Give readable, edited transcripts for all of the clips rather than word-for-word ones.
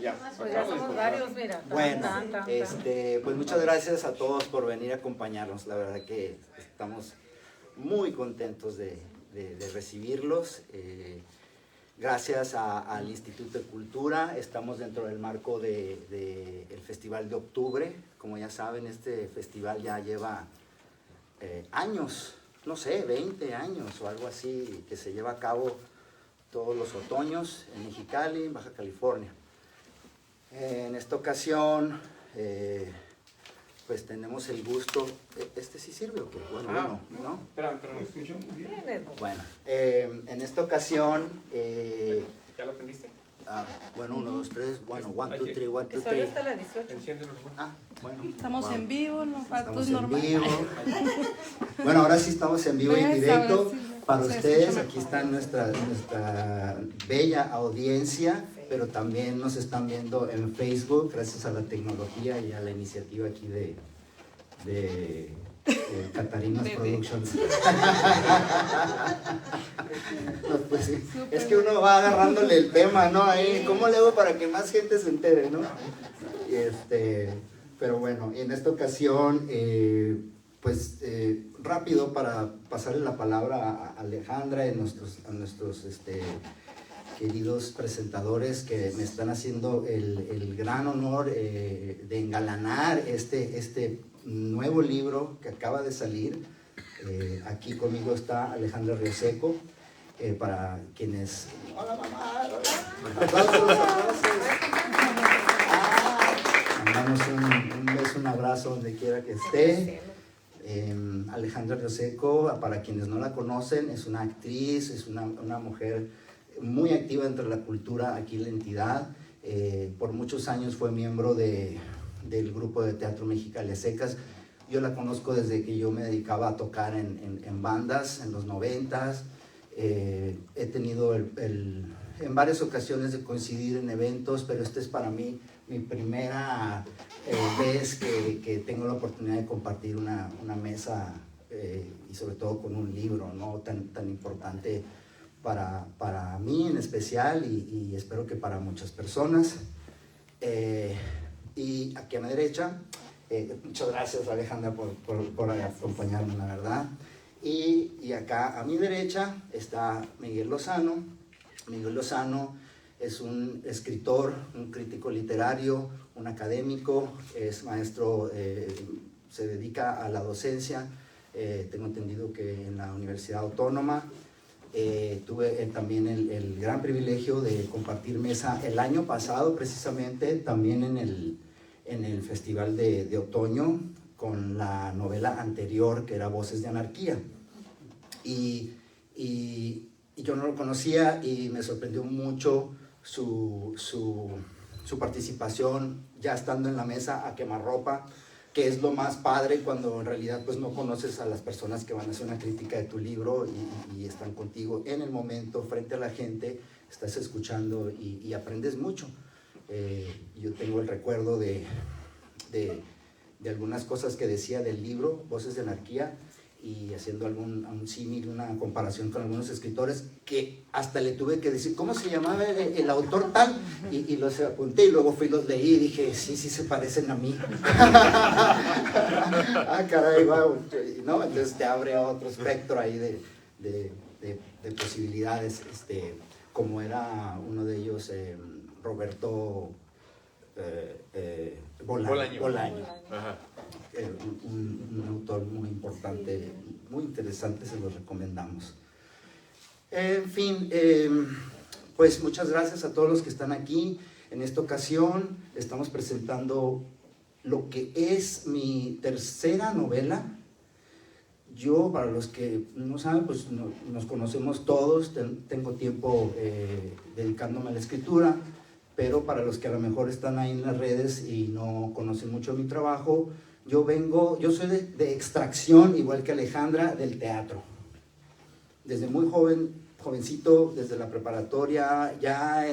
Ya. Pues ya somos varios, mira. Bueno, pues muchas gracias a todos por venir a acompañarnos. La verdad que estamos muy contentos de recibirlos. Gracias al Instituto de Cultura, estamos dentro del marco del Festival de Octubre. Como ya saben, este festival ya lleva años, no sé, 20 años o algo así, que se lleva a cabo todos los otoños en Mexicali, Baja California. En esta ocasión, pues tenemos el gusto. ¿Este sí sirve o qué? Bueno, ¿no? Pero me escucho muy bien. Bueno, en esta ocasión. ¿Ya lo aprendiste? Bueno, 1, 2, 3. Bueno, 1, 2, 3, 1, 2, Solo 3. hasta la 18. Enciéndelo. Bueno. Estamos en vivo, no Estamos es en normal. vivo. Bueno, ahora sí estamos en vivo y en directo. Para Se ustedes, escucha aquí mejor. está nuestra bella audiencia, pero también nos están viendo en Facebook, gracias a la tecnología y a la iniciativa aquí de Catarinas Productions. No, pues sí, es que uno va agarrándole el tema, ¿no? Ahí, ¿cómo le hago para que más gente se entere, no? Pero bueno, en esta ocasión, rápido para pasarle la palabra a Alejandra y a nuestros queridos presentadores que me están haciendo el gran honor de engalanar este nuevo libro que acaba de salir. Aquí conmigo está Alejandra Rioseco, para quienes... ¡Hola, mamá! ¡Hola! ¡Aplausos! Mandamos un beso, un abrazo donde quiera que esté. Alejandra Rioseco, para quienes no la conocen, es una actriz, es una mujer muy activa dentro de la cultura aquí en la entidad. Por muchos años fue miembro del grupo de teatro Mexicali a Secas. Yo la conozco desde que yo me dedicaba a tocar en bandas en los 90s. He tenido en varias ocasiones de coincidir en eventos, pero este es para mí mi primera vez que tengo la oportunidad de compartir una mesa y sobre todo con un libro, ¿no? tan importante para mí en especial y espero que para muchas personas. Y aquí a mi derecha, muchas gracias Alejandra por acompañarme, la verdad. Y acá a mi derecha está Miguel Lozano. Miguel Lozano es un escritor, un crítico literario, un académico, es maestro, se dedica a la docencia, tengo entendido que en la Universidad Autónoma. Tuve también el gran privilegio de compartir mesa el año pasado, precisamente, también en el Festival de Otoño, con la novela anterior, que era Voces de Anarquía. Y yo no lo conocía y me sorprendió mucho su participación ya estando en la mesa a quemarropa, que es lo más padre cuando en realidad pues no conoces a las personas que van a hacer una crítica de tu libro y están contigo en el momento, frente a la gente, estás escuchando y aprendes mucho. Yo tengo el recuerdo de algunas cosas que decía del libro, Voces de Anarquía, y haciendo un símil, una comparación con algunos escritores que hasta le tuve que decir cómo se llamaba el autor tal, y los apunté y luego fui y los leí y dije, sí se parecen a mí. Caray, wow, ¿no? Entonces te abre otro espectro ahí de posibilidades, como era uno de ellos, Roberto Bolaño. Ajá. Un autor muy importante, muy interesante, se los recomendamos. En fin, pues muchas gracias a todos los que están aquí. En esta ocasión estamos presentando lo que es mi tercera novela. Yo, para los que no saben, pues nos conocemos todos, tengo tiempo dedicándome a la escritura, pero para los que a lo mejor están ahí en las redes y no conocen mucho mi trabajo, yo soy de extracción, igual que Alejandra, del teatro. Desde muy jovencito, desde la preparatoria, ya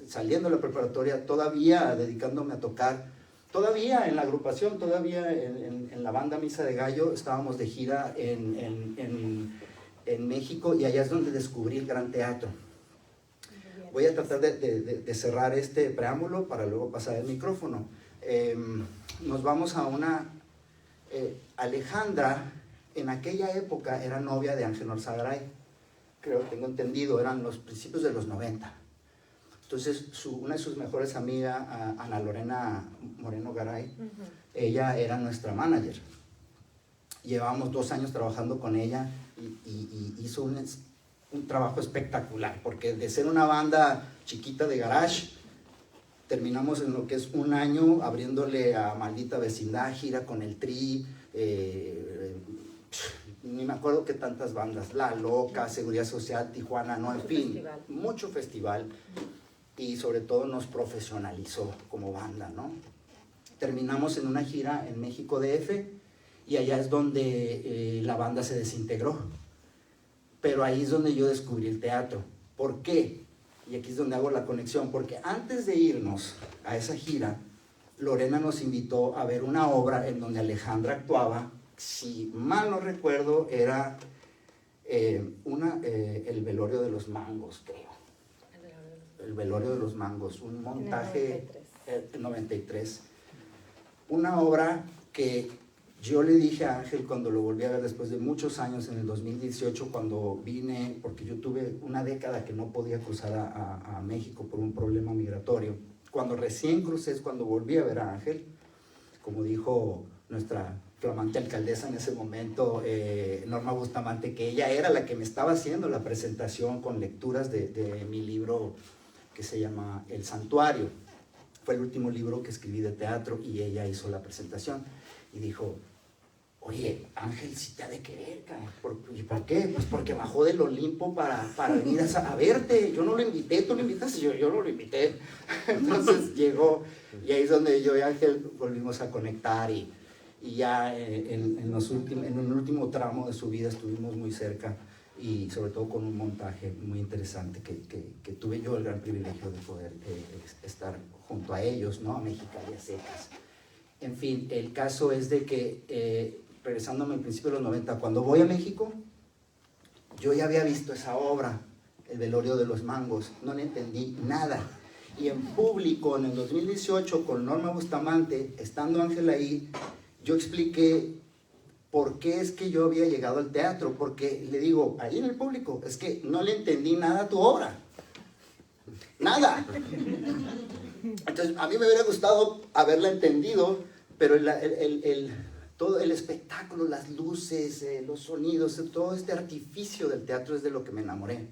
saliendo de la preparatoria, todavía dedicándome a tocar, todavía en la agrupación, todavía en la banda Misa de Gallo, estábamos de gira en México y allá es donde descubrí el Gran Teatro. Voy a tratar de cerrar este preámbulo para luego pasar el micrófono. Nos vamos a una... Alejandra, en aquella época, era novia de Ángel Orzagaray. Creo, tengo entendido, eran los principios de los 90. Entonces, una de sus mejores amigas, Ana Lorena Moreno Garay, ella era nuestra manager. Llevábamos 2 años trabajando con ella y hizo un trabajo espectacular, porque de ser una banda chiquita de garage, terminamos en lo que es 1 año abriéndole a Maldita Vecindad, gira con el Tri, ni me acuerdo qué tantas bandas, La Loca, Seguridad Social, Tijuana, no, en fin, mucho festival, y sobre todo nos profesionalizó como banda, ¿no? Terminamos en una gira en México DF, y allá es donde la banda se desintegró. Pero ahí es donde yo descubrí el teatro. ¿Por qué? Y aquí es donde hago la conexión, porque antes de irnos a esa gira, Lorena nos invitó a ver una obra en donde Alejandra actuaba. Si mal no recuerdo, era El velorio de los mangos, creo. El velorio de los mangos, un montaje... En el 93. Una obra que yo le dije a Ángel cuando lo volví a ver después de muchos años, en el 2018, cuando vine, porque yo tuve una década que no podía cruzar a México por un problema migratorio. Cuando recién crucé es cuando volví a ver a Ángel, como dijo nuestra flamante alcaldesa en ese momento, Norma Bustamante, que ella era la que me estaba haciendo la presentación con lecturas de mi libro que se llama El Santuario. Fue el último libro que escribí de teatro y ella hizo la presentación y dijo: oye, Ángel sí te ha de querer, ¿y por qué? Pues porque bajó del Olimpo para venir a verte. Yo no lo invité, tú lo invitaste, yo no lo invité. Entonces llegó, y ahí es donde yo y Ángel volvimos a conectar, y ya en un último tramo de su vida estuvimos muy cerca, y sobre todo con un montaje muy interesante que tuve yo el gran privilegio de poder estar junto a ellos, ¿no? A Mexicali a secas. En fin, el caso es de que, regresándome al principio de los 90, cuando voy a México, yo ya había visto esa obra, El velorio de los mangos, no le entendí nada. Y en público, en el 2018, con Norma Bustamante, estando Ángel ahí, yo expliqué por qué es que yo había llegado al teatro, porque le digo, ahí en el público, es que no le entendí nada a tu obra. Nada. Entonces, a mí me hubiera gustado haberla entendido, pero todo el espectáculo, las luces, los sonidos, todo este artificio del teatro es de lo que me enamoré.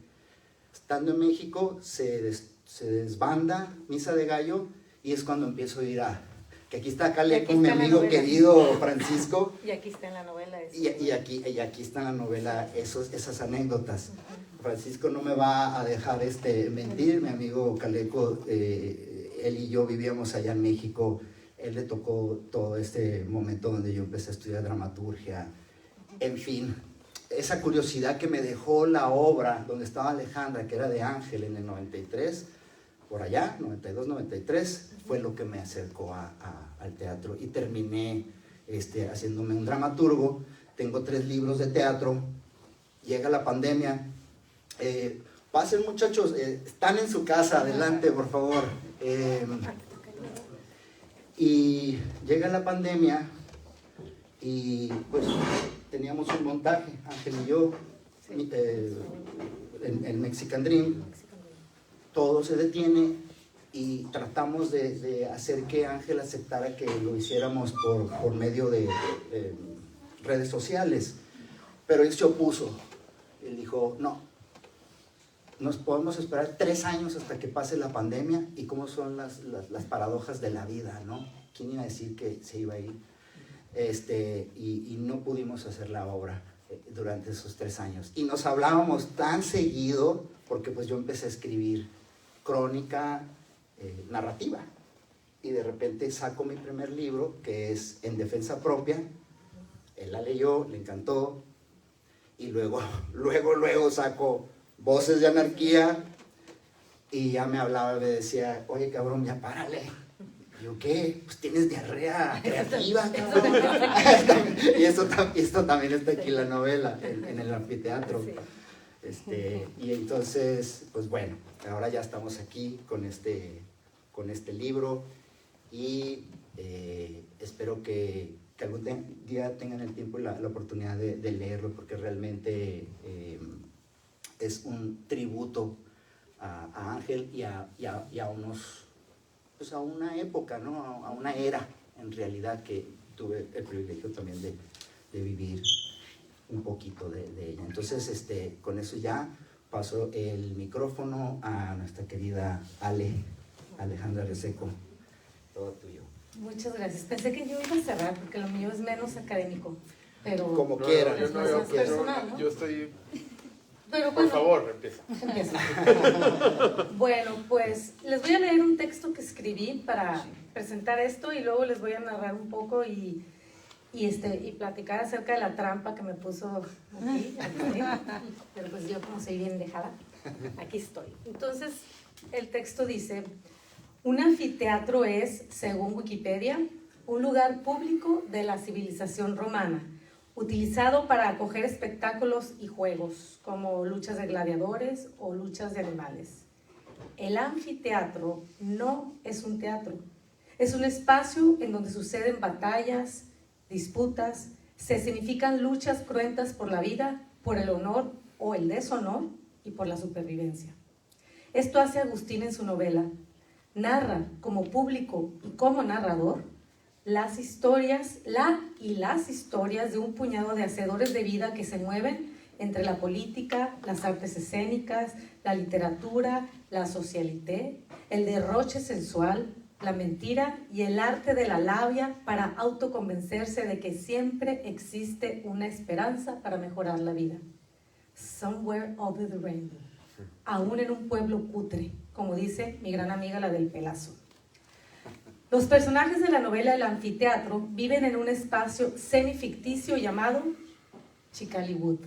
Estando en México, se desbanda Misa de Gallo, y es cuando empiezo a ir que aquí está Cale con mi amigo querido Francisco. Y aquí está en la novela eso. Y aquí está en la novela esas anécdotas. Francisco no me va a dejar mentir, mi amigo Caleco, él y yo vivíamos allá en México. Él le tocó todo este momento donde yo empecé a estudiar dramaturgia. En fin, esa curiosidad que me dejó la obra donde estaba Alejandra, que era de Ángel en el 93, por allá, 92, 93, fue lo que me acercó al teatro. Y terminé haciéndome un dramaturgo. Tengo 3 libros de teatro. Llega la pandemia. Pasen, muchachos, están en su casa, adelante, por favor. Y llega la pandemia y pues teníamos un montaje, Ángel y yo, en Mexican Dream. Todo se detiene y tratamos de hacer que Ángel aceptara que lo hiciéramos por medio de redes sociales, pero él se opuso. Él dijo, no, nos podemos esperar 3 años hasta que pase la pandemia, y cómo son las paradojas de la vida, ¿no? ¿Quién iba a decir que se iba a ir? Y no pudimos hacer la obra durante esos 3 años. Y nos hablábamos tan seguido, porque pues yo empecé a escribir crónica narrativa. Y de repente saco mi primer libro, que es En Defensa Propia. Él la leyó, le encantó. Y luego saco Voces de Anarquía, y ya me hablaba, me decía, oye cabrón, ya párale. Y yo, ¿qué? Pues tienes diarrea creativa. Y esto también está aquí en la novela, en el anfiteatro. Y entonces, pues bueno, ahora ya estamos aquí con este libro y espero que algún día tengan el tiempo y la oportunidad de leerlo, porque realmente es un tributo a Ángel y a pues a una época, ¿no? A una era, en realidad, que tuve el privilegio también de vivir un poquito de ella. Entonces, con eso ya paso el micrófono a nuestra querida Alejandra Reseco. Todo tuyo. Muchas gracias. Pensé que yo iba a cerrar porque lo mío es menos académico, pero Como quieran. es más personal, ¿no? Yo estoy... Pero Por bueno, favor, empieza. Bueno, pues les voy a leer un texto que escribí para presentar esto y luego les voy a narrar un poco y platicar acerca de la trampa que me puso aquí. Pero pues yo, como soy bien dejada, aquí estoy. Entonces, el texto dice: un anfiteatro es, según Wikipedia, un lugar público de la civilización romana, utilizado para acoger espectáculos y juegos, como luchas de gladiadores o luchas de animales. El anfiteatro no es un teatro, es un espacio en donde suceden batallas, disputas, se escenifican luchas cruentas por la vida, por el honor o el deshonor y por la supervivencia. Esto hace Agustín en su novela. Narra como público y como narrador las historias de un puñado de hacedores de vida que se mueven entre la política, las artes escénicas, la literatura, la socialité, el derroche sensual, la mentira y el arte de la labia para autoconvencerse de que siempre existe una esperanza para mejorar la vida. Somewhere over the rainbow, aún en un pueblo cutre, como dice mi gran amiga la del Pelazo. Los personajes de la novela El anfiteatro viven en un espacio semificticio llamado Chicaliwood.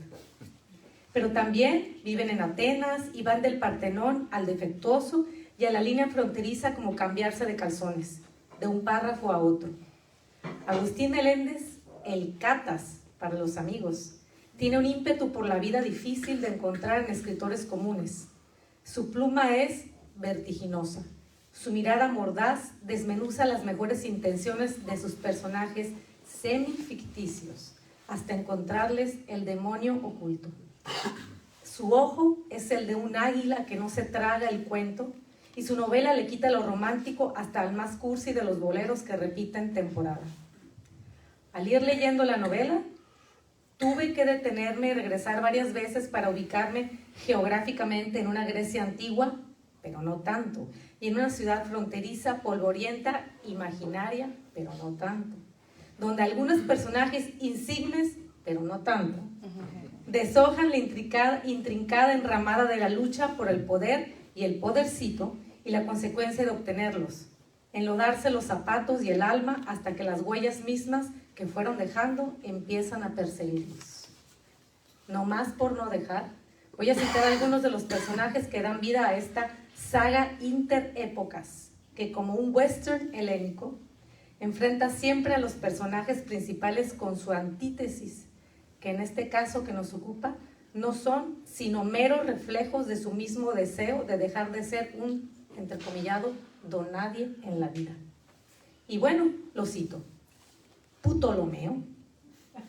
Pero también viven en Atenas y van del Partenón al Defectuoso y a la línea fronteriza como cambiarse de calzones, de un párrafo a otro. Agustín Meléndez, el Catas para los amigos, tiene un ímpetu por la vida difícil de encontrar en escritores comunes. Su pluma es vertiginosa. Su mirada mordaz desmenuza las mejores intenciones de sus personajes semificticios hasta encontrarles el demonio oculto. Su ojo es el de un águila que no se traga el cuento y su novela le quita lo romántico hasta el más cursi de los boleros que repite en temporada. Al ir leyendo la novela, tuve que detenerme y regresar varias veces para ubicarme geográficamente en una Grecia antigua, pero no tanto, y en una ciudad fronteriza, polvorienta, imaginaria, pero no tanto, donde algunos personajes insignes, pero no tanto, deshojan la intrincada enramada de la lucha por el poder y el podercito y la consecuencia de obtenerlos, enlodarse los zapatos y el alma hasta que las huellas mismas que fueron dejando empiezan a perseguirlos. No más por no dejar, voy a citar algunos de los personajes que dan vida a esta saga interépocas, que como un western helénico, enfrenta siempre a los personajes principales con su antítesis, que en este caso que nos ocupa, no son sino meros reflejos de su mismo deseo de dejar de ser un, entrecomillado, don nadie en la vida. Y bueno, lo cito: Ptolomeo,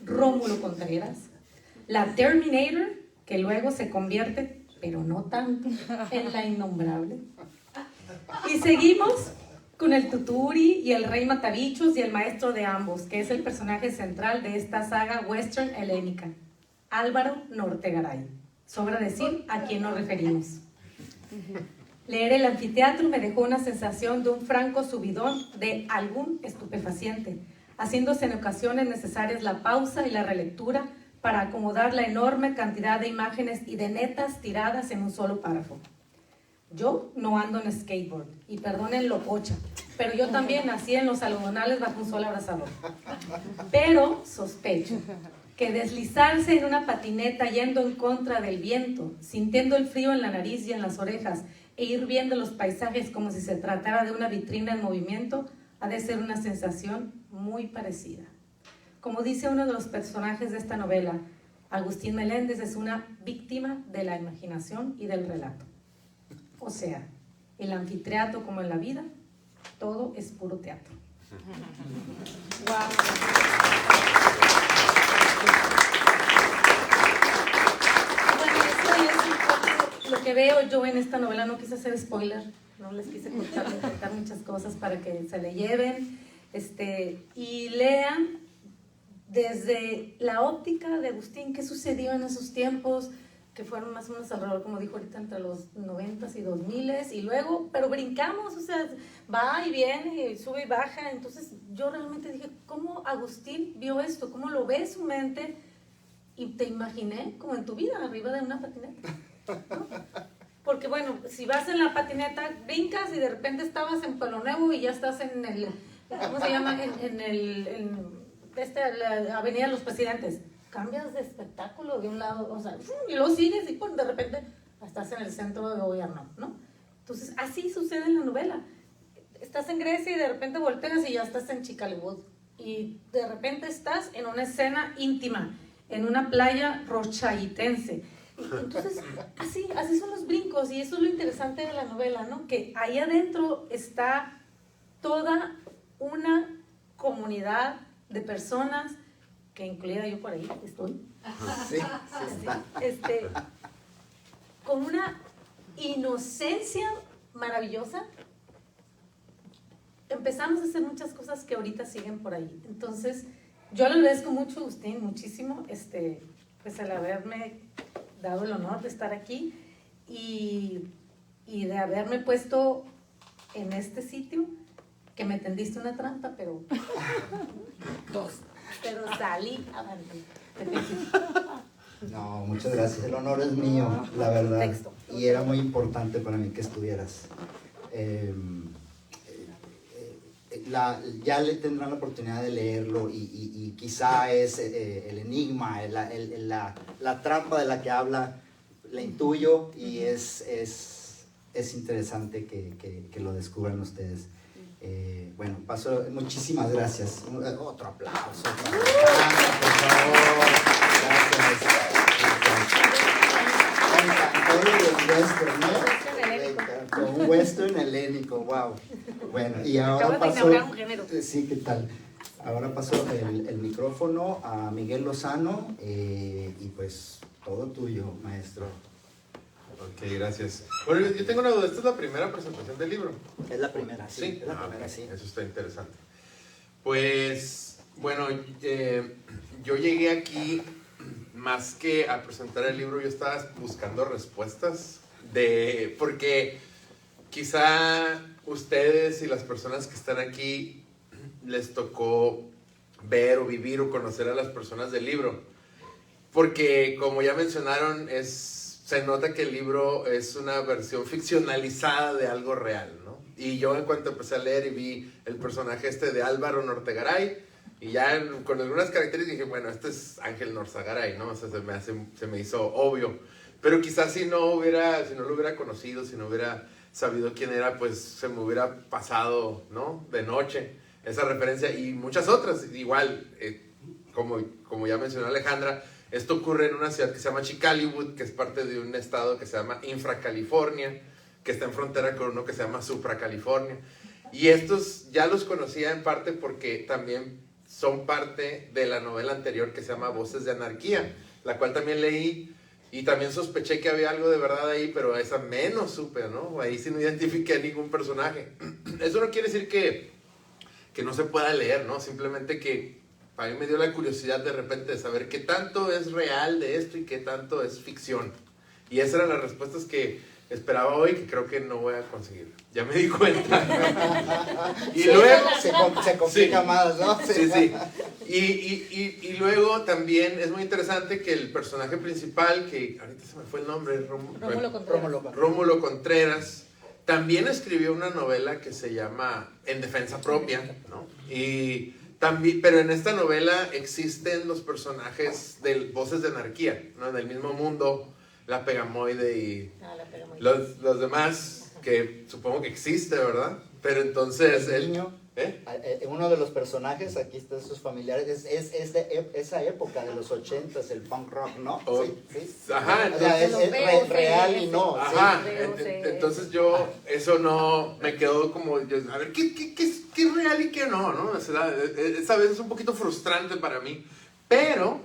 Rómulo Contreras, la Terminator, que luego se convierte, pero no tanto, en la innombrable. Y seguimos con el Tuturi y el rey Matabichos y el maestro de ambos, que es el personaje central de esta saga western helénica, Álvaro Nortegaray. Sobra decir a quién nos referimos. Leer El anfiteatro me dejó una sensación de un franco subidón de algún estupefaciente, haciéndose en ocasiones necesarias la pausa y la relectura para acomodar la enorme cantidad de imágenes y de netas tiradas en un solo párrafo. Yo no ando en skateboard, y perdonen lo pocha, pero yo también nací en los algodonales bajo un sol abrasador. Pero sospecho que deslizarse en una patineta yendo en contra del viento, sintiendo el frío en la nariz y en las orejas, e ir viendo los paisajes como si se tratara de una vitrina en movimiento, ha de ser una sensación muy parecida. Como dice uno de los personajes de esta novela, Agustín Meléndez es una víctima de la imaginación y del relato. O sea, el anfiteatro como en la vida, todo es puro teatro. Wow. Bueno, eso es un poco lo que veo yo en esta novela. No quise hacer spoiler, no les quise contar muchas cosas para que se le lleven y lean desde la óptica de Agustín, qué sucedió en esos tiempos, que fueron más o menos alrededor, como dijo ahorita, entre los 90s y 2000s, y luego, pero brincamos, o sea, va y viene, y sube y baja. Entonces yo realmente dije, ¿cómo Agustín vio esto? ¿Cómo lo ve su mente? Y te imaginé como en tu vida, arriba de una patineta, ¿no? Porque bueno, si vas en la patineta, brincas y de repente estabas en Pueblo Nuevo y ya estás en el, ¿cómo se llama? La Avenida de los Presidentes. Cambias de espectáculo de un lado, o sea, y luego sigues y de repente estás en el centro de gobierno, ¿no? Entonces, así sucede en la novela. Estás en Grecia y de repente volteas y ya estás en Chicalibud. Y de repente estás en una escena íntima, en una playa rochaitense. Entonces, así son los brincos, y eso es lo interesante de la novela, ¿no? Que ahí adentro está toda una comunidad de personas, que incluida yo por ahí estoy, Sí, está. con una inocencia maravillosa. Empezamos a hacer muchas cosas que ahorita siguen por ahí. Entonces, yo le agradezco mucho a Agustín, muchísimo, pues el haberme dado el honor de estar aquí y de haberme puesto en este sitio, que me tendiste una trampa, pero salí avante. No, muchas gracias. El honor es mío, la verdad. Y era muy importante para mí que estuvieras. Ya le tendrán la oportunidad de leerlo y quizá es el enigma, la trampa de la que habla, la intuyo, y es interesante que lo descubran ustedes. Bueno, muchísimas gracias. Otro aplauso. Por favor. Gracias. Con un western helénico, wow. Bueno, y ahora pasó. Sí, ¿qué tal? Ahora pasó el micrófono a Miguel Lozano, y pues todo tuyo, maestro. Ok, gracias. Bueno, yo tengo una duda. ¿Esta es la primera presentación del libro? Es la primera, sí. Sí, Es la primera, sí. Eso está interesante. Pues, bueno, yo llegué aquí más que a presentar el libro. Yo estaba buscando respuestas porque quizá ustedes y las personas que están aquí les tocó ver o vivir o conocer a las personas del libro, porque como ya mencionaron, se nota que el libro es una versión ficcionalizada de algo real, ¿no? Y yo, en cuanto empecé a leer y vi el personaje de Álvaro Nortegaray, y ya con algunas características dije, bueno, este es Ángel Norzagaray, ¿no? O sea, se me hizo obvio. Pero quizás si no lo hubiera conocido, si no hubiera sabido quién era, pues se me hubiera pasado, ¿no? De noche esa referencia, y muchas otras. Igual, como ya mencionó Alejandra, esto ocurre en una ciudad que se llama Chicalibud, que es parte de un estado que se llama Infracalifornia, que está en frontera con uno que se llama Supracalifornia. Y estos ya los conocía en parte porque también son parte de la novela anterior que se llama Voces de Anarquía, la cual también leí, y también sospeché que había algo de verdad ahí, pero esa menos supe, ¿no? Ahí sí no identifiqué a ningún personaje. Eso no quiere decir que no se pueda leer, ¿no? Simplemente que a mí me dio la curiosidad de repente de saber qué tanto es real de esto y qué tanto es ficción. Y esas eran las respuestas que esperaba hoy, que creo que no voy a conseguir. Ya me di cuenta. Y sí, luego se complica sí, más, ¿no? Sí. Y luego también es muy interesante que el personaje principal, que ahorita se me fue el nombre, Rómulo Contreras, también escribió una novela que se llama En Defensa Propia, ¿no? Y también, pero en esta novela existen los personajes de Voces de Anarquía, ¿no? En el mismo mundo, la Pegamoide y los demás, que supongo que existe, ¿verdad? Pero entonces Uno de los personajes, aquí están sus familiares, es de esa época de los 80s, el punk rock, ¿no? Oh, sí. Ajá, O sea, entonces, es real y no. ajá, Sí. entonces yo, eso no, me quedó como, a ver, ¿qué es real y qué no? O sea, esa vez es un poquito frustrante para mí, pero,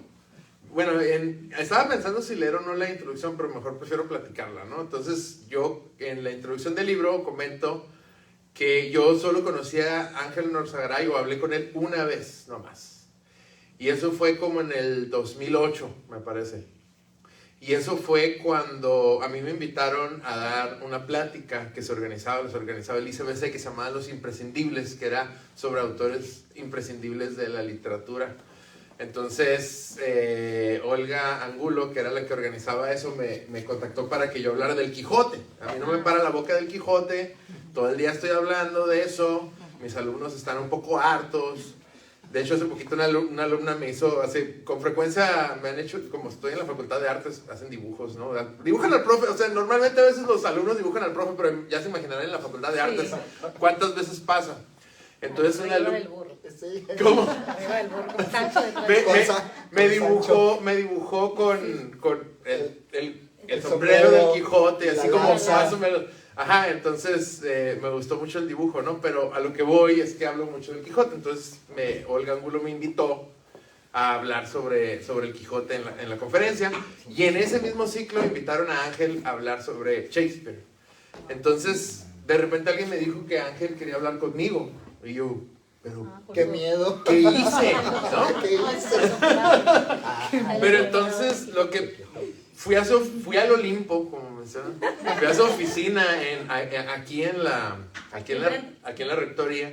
bueno, estaba pensando si leer o no la introducción, pero mejor prefiero platicarla, ¿no? Entonces yo, en la introducción del libro, comento que yo solo conocía a Ángel Norzagaray o hablé con él una vez nomás. Y eso fue como en el 2008, me parece. Y eso fue cuando a mí me invitaron a dar una plática que les organizaba el ICBC, que se llamaba Los Imprescindibles, que era sobre autores imprescindibles de la literatura. Entonces, Olga Angulo, que era la que organizaba eso, me contactó para que yo hablara del Quijote. A mí no me para la boca del Quijote, todo el día estoy hablando de eso, mis alumnos están un poco hartos. De hecho, hace poquito una alumna me hizo, con frecuencia me han hecho, como estoy en la Facultad de Artes, hacen dibujos, ¿no? Dibujan al profe, o sea, normalmente a veces los alumnos dibujan al profe, pero ya se imaginarán en la Facultad de Artes cuántas veces pasa. Entonces una alumna... ¿Cómo? Arriba del burro, con Sancho detrás. Me dibujó con el sombrero del Quijote, así como más o menos. Ajá, entonces me gustó mucho el dibujo, ¿no? Pero a lo que voy es que hablo mucho del Quijote. Entonces Olga Angulo me invitó a hablar sobre el Quijote en la conferencia. Y en ese mismo ciclo invitaron a Ángel a hablar sobre Shakespeare. Entonces, de repente alguien me dijo que Ángel quería hablar conmigo. Y yo, pero... ¡Qué miedo! ¿Qué hice? ¿No? ¿Qué hice? Pero entonces, lo que... Fui al Olimpo, como mencionan. Fui a su oficina aquí en la rectoría.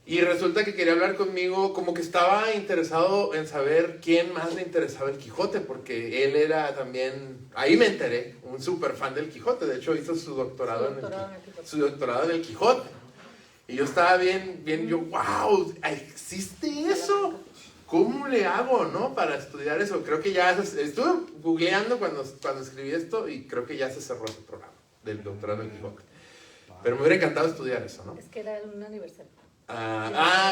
Y resulta que quería hablar conmigo, como que estaba interesado en saber quién más le interesaba el Quijote, porque él era también, ahí me enteré, un súper fan del Quijote. De hecho, hizo su doctorado en el Quijote. Y yo estaba bien, yo, wow, ¿existe eso? ¿Cómo le hago, no? Para estudiar eso. Creo que ya estuve googleando cuando escribí esto y creo que ya se cerró ese programa del doctorado en Quijote. Pero me hubiera encantado estudiar eso, ¿no? Es que era un aniversario.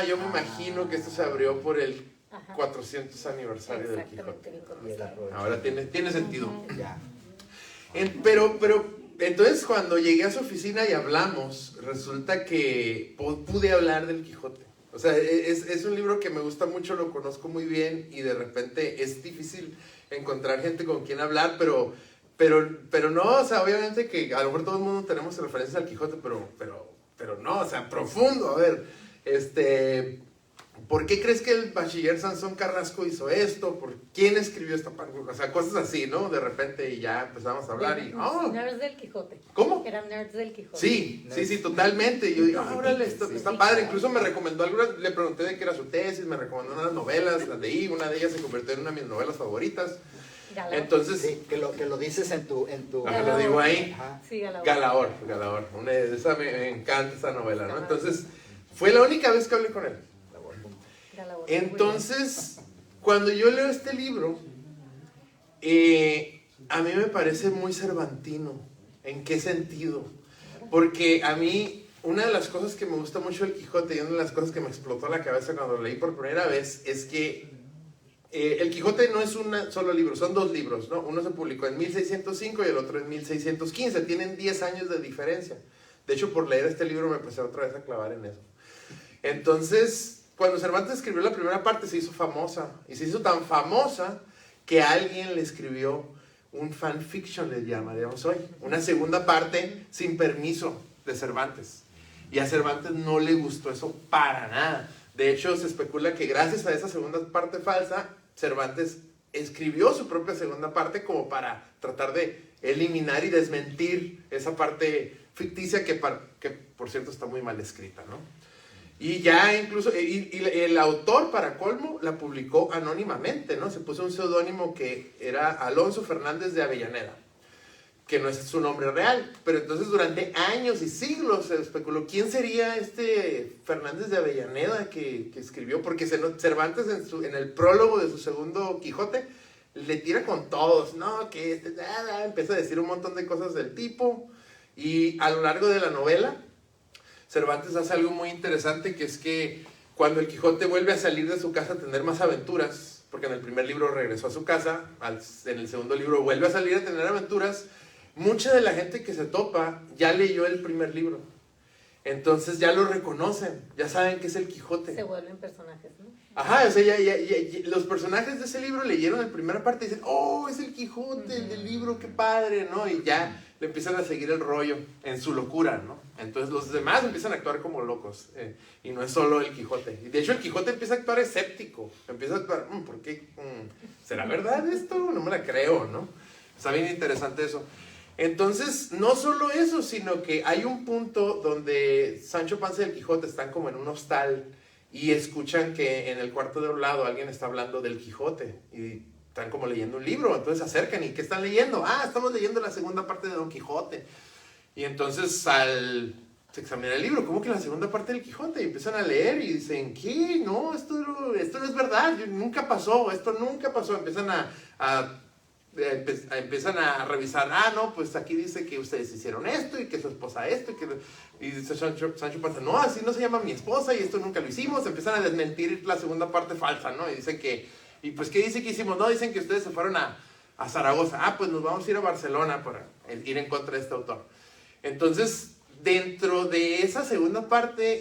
Yo me imagino que esto se abrió por el 400 aniversario del Quijote. Ahora tiene sentido. Pero entonces cuando llegué a su oficina y hablamos, resulta que pude hablar del Quijote. O sea, es un libro que me gusta mucho, lo conozco muy bien y de repente es difícil encontrar gente con quien hablar, pero no, o sea, obviamente que a lo mejor todo el mundo tenemos referencias al Quijote, pero no, o sea, profundo. A ver, ¿por qué crees que el bachiller Sansón Carrasco hizo esto? ¿Por quién escribió esta parte? O sea, cosas así, ¿no? De repente y ya empezamos a hablar y... Nerds del Quijote. ¿Cómo? Eran nerds del Quijote. Sí, totalmente. Y yo digo, órale, está padre. Incluso me recomendó algunas, le pregunté de qué era su tesis, me recomendó unas novelas, las leí, una de ellas se convirtió en una de mis novelas favoritas. Galaor. Entonces... Sí, que lo dices en tu... lo digo ahí. Ajá. Sí, Galaor. Esa me encanta esa novela, ¿no? Entonces, fue la única vez que hablé con él. Entonces, cuando yo leo este libro, a mí me parece muy cervantino. ¿En qué sentido? Porque a mí, una de las cosas que me gusta mucho del Quijote y una de las cosas que me explotó la cabeza cuando lo leí por primera vez es que el Quijote no es un solo libro, son dos libros, ¿no? Uno se publicó en 1605 y el otro en 1615. Tienen 10 años de diferencia. De hecho, por leer este libro me empecé otra vez a clavar en eso. Entonces... Cuando Cervantes escribió la primera parte se hizo famosa, y se hizo tan famosa que alguien le escribió un fanfiction, le llamaríamos hoy, una segunda parte sin permiso de Cervantes. Y a Cervantes no le gustó eso para nada. De hecho, se especula que gracias a esa segunda parte falsa, Cervantes escribió su propia segunda parte como para tratar de eliminar y desmentir esa parte ficticia que por cierto está muy mal escrita, ¿no? Y ya incluso, y el autor, para colmo, la publicó anónimamente, ¿no? Se puso un seudónimo que era Alonso Fernández de Avellaneda, que no es su nombre real. Pero entonces durante años y siglos se especuló quién sería este Fernández de Avellaneda que escribió, porque Cervantes en el prólogo de su segundo Quijote le tira con todos, ¿no? Que empieza a decir un montón de cosas del tipo, y a lo largo de la novela Cervantes hace algo muy interesante, que es que cuando el Quijote vuelve a salir de su casa a tener más aventuras, porque en el primer libro regresó a su casa, en el segundo libro vuelve a salir a tener aventuras, mucha de la gente que se topa ya leyó el primer libro. Entonces ya lo reconocen, ya saben que es el Quijote. Se vuelven personajes, ¿no? Ajá, o sea, ya, los personajes de ese libro leyeron la primera parte y dicen, oh, es el Quijote, el del libro, qué padre, ¿no? Y ya le empiezan a seguir el rollo en su locura, ¿no? Entonces los demás empiezan a actuar como locos, y no es solo el Quijote. Y de hecho el Quijote empieza a actuar escéptico, empieza a actuar, ¿por qué? ¿Será verdad esto? No me la creo, ¿no? Está bien interesante eso. Entonces, no solo eso, sino que hay un punto donde Sancho Panza y el Quijote están como en un hostal y escuchan que en el cuarto de un lado alguien está hablando del Quijote y están como leyendo un libro. Entonces se acercan y ¿qué están leyendo? Ah, estamos leyendo la segunda parte de Don Quijote. Y entonces se examina el libro, ¿cómo que la segunda parte del Quijote? Y empiezan a leer y dicen, ¿qué? No, esto no es verdad, nunca pasó, esto nunca pasó. Empiezan empiezan a revisar, no, pues aquí dice que ustedes hicieron esto y que su esposa esto y dice Sancho Panza, no, así no se llama mi esposa y esto nunca lo hicimos. Empiezan a desmentir la segunda parte falsa, ¿no? Y dicen que, y pues ¿qué dice que hicimos? No, dicen que ustedes se fueron a Zaragoza. Pues nos vamos a ir a Barcelona para ir en contra de este autor. Entonces, dentro de esa segunda parte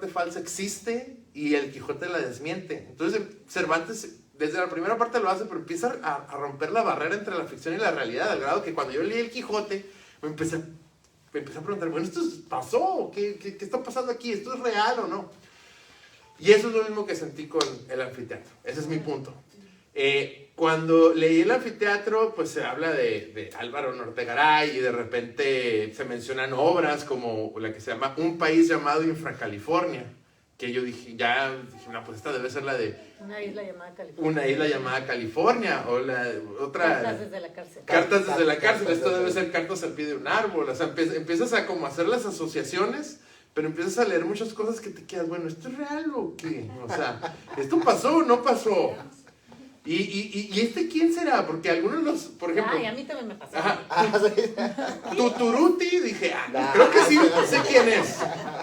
falsa existe y el Quijote la desmiente. Entonces Cervantes desde la primera parte lo hace, pero empieza a romper la barrera entre la ficción y la realidad, al grado que cuando yo leí el Quijote me empecé a preguntar, bueno, ¿esto pasó? ¿Qué está pasando aquí? ¿Esto es real o no? Y eso es lo mismo que sentí con el anfiteatro. Ese es mi punto. Cuando leí el anfiteatro, pues se habla de Álvaro Nortegaray y de repente se mencionan obras como la que se llama Un país llamado Infracalifornia, que yo dije, no, pues esta debe ser la de Una isla llamada California. Una isla llamada California, o la otra... Cartas desde la cárcel. Cartas desde la cárcel, esto debe ser Cartas al pie de un árbol. O sea, empiezas a como hacer las asociaciones, pero empiezas a leer muchas cosas que te quedas, bueno, ¿esto es real o qué? O sea, ¿esto pasó o no pasó? ¿Y este quién será? Porque algunos los, por ejemplo... Ay, a mí también me pasó. Tuturuti, dije, creo que sí, sé quién es.